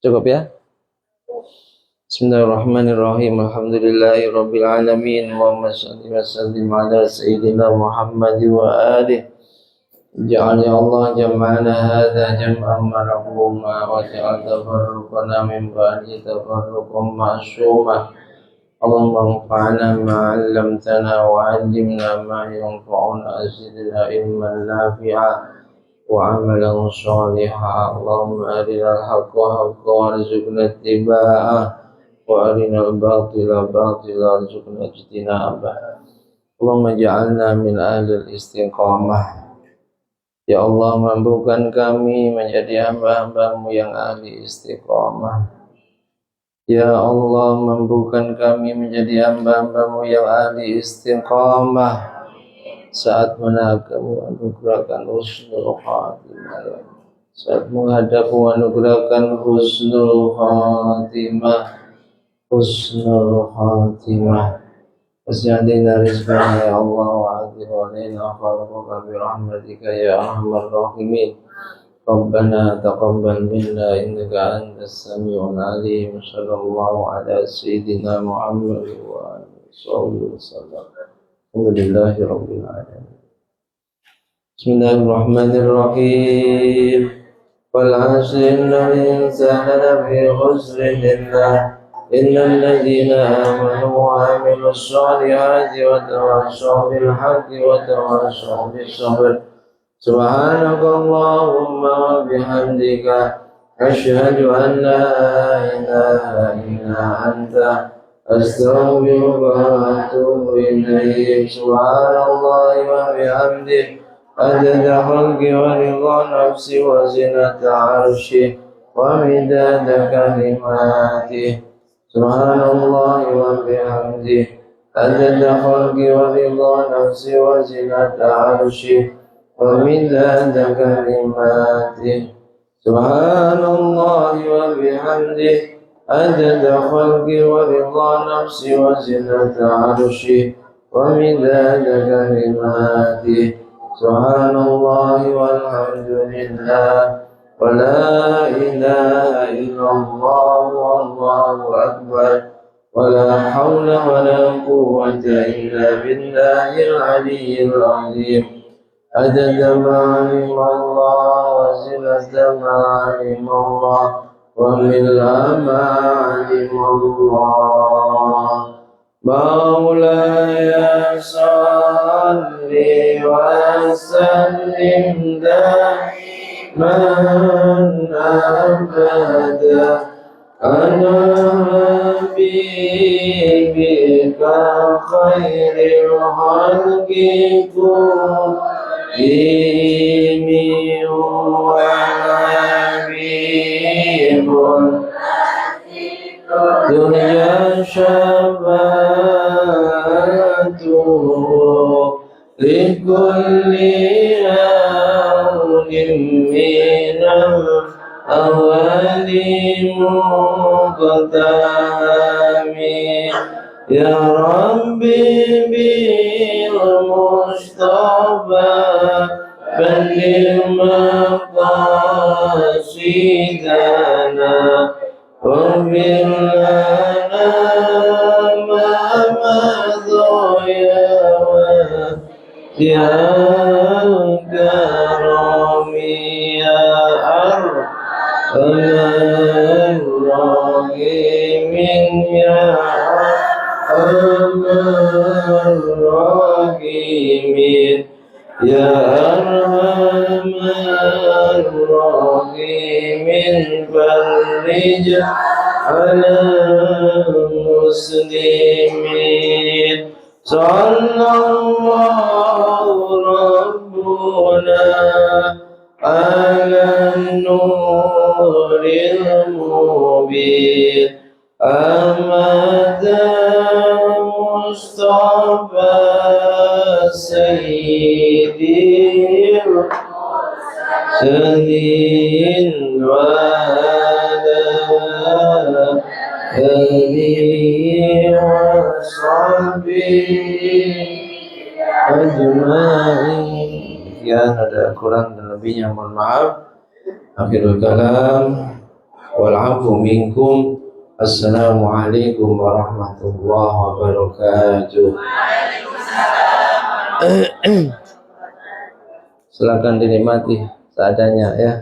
Cukup ya? Bismillahirrahmanirrahim. Alhamdulillahirabbil alamin. Allahumma shalli wa sallim ala sayyidina Muhammad wa alihi. Ja'al ya Allah jam'ana hadza jam'an marhuma wa ja'al tafarruqana min ba'di tafarruqan ma'suma. Allahumma anfa'na ma 'allamtana wa 'allimna ma yanfa'una zidna ilman nafi'a wa 'amalan shalihan. Allahumma arinal haqqa haqqan warzuqna ittiba'ah wa arinal batila batilan warzuqna ijtinabah. Allahumma ja'alna min ahlil istiqamah. Ya Allah, mampukan kami menjadi hamba-hamba-Mu yang ahli istiqamah. Ya Allah, mampukan kami menjadi hamba-hamba-Mu yang ahli istiqamah. Saat menghadapmu anugerahkan husnul khatimah. Saat menghadapmu anugerahkan husnul khatimah. Husnul khatimah. Wasjadina rizqana ya Allah wa'adhi wa'alina khalqaka birahmatika ya arhamar rahimin. Rabbana taqabbal minna innaka antas sami'ul alim. Sallallahu ala sayyidina Muhammad wa alihi wasallam. Alhamdulillahi rabbil alamin. Bismillahirrahmanirrahim. Wal 'asri innal insana lafi khusrin innal ladzina amanu wa 'amilus solihati wa tawassaw bil haqqi wa tawassaw bis sabr. Subhanakallahumma wa bihamdika asyhadu an la ilaha illa anta astaghfiruka wa atubu ilaik. Subhanallahi wa bihamdihi adada khalqi wa ridha nafsi wa zinata 'arsyi wa midada kalimatihi. Subhanallahi wa bihamdihi adada khalqi wa ridha nafsi wa zinata 'arsyi wa midada kalimatihi. Subhanallahi wa bihamdihi adada khalqi wa ridha nafsi wa zinata 'arsyi wa midada kalimatihi. Subhanallahi walhamdulillah wa la ilaha illallah wallahu akbar ولا حول ولا قوة إلا بالله العلي العظيم عدد ما علم الله وزنة ما علم الله وملء ما علم الله مولاي صل وسلم دائما أبدا على حبيبك خير الخلق كلهم وحبيب دنيا شفاعته لكل هول من الأول مقدم يا ربي بالمصطفى بلغ مقاصدنا واغفر لنا ما مضى يا كرم يا أرحم الراحمين يا أرحم الراحمين يا أرحم الراحمين فرج على المسلمين صلى الله ربنا على النور المبين أحمد مصطفى سيدي المرسلين وعلى آله وصحبه أجمعين. Sekian, ada kurang dan lebihnya mohon maaf. Akhirul kalam wal afu minkum. Assalamualaikum warahmatullahi wabarakatuh. Silakan dinikmati seadanya ya.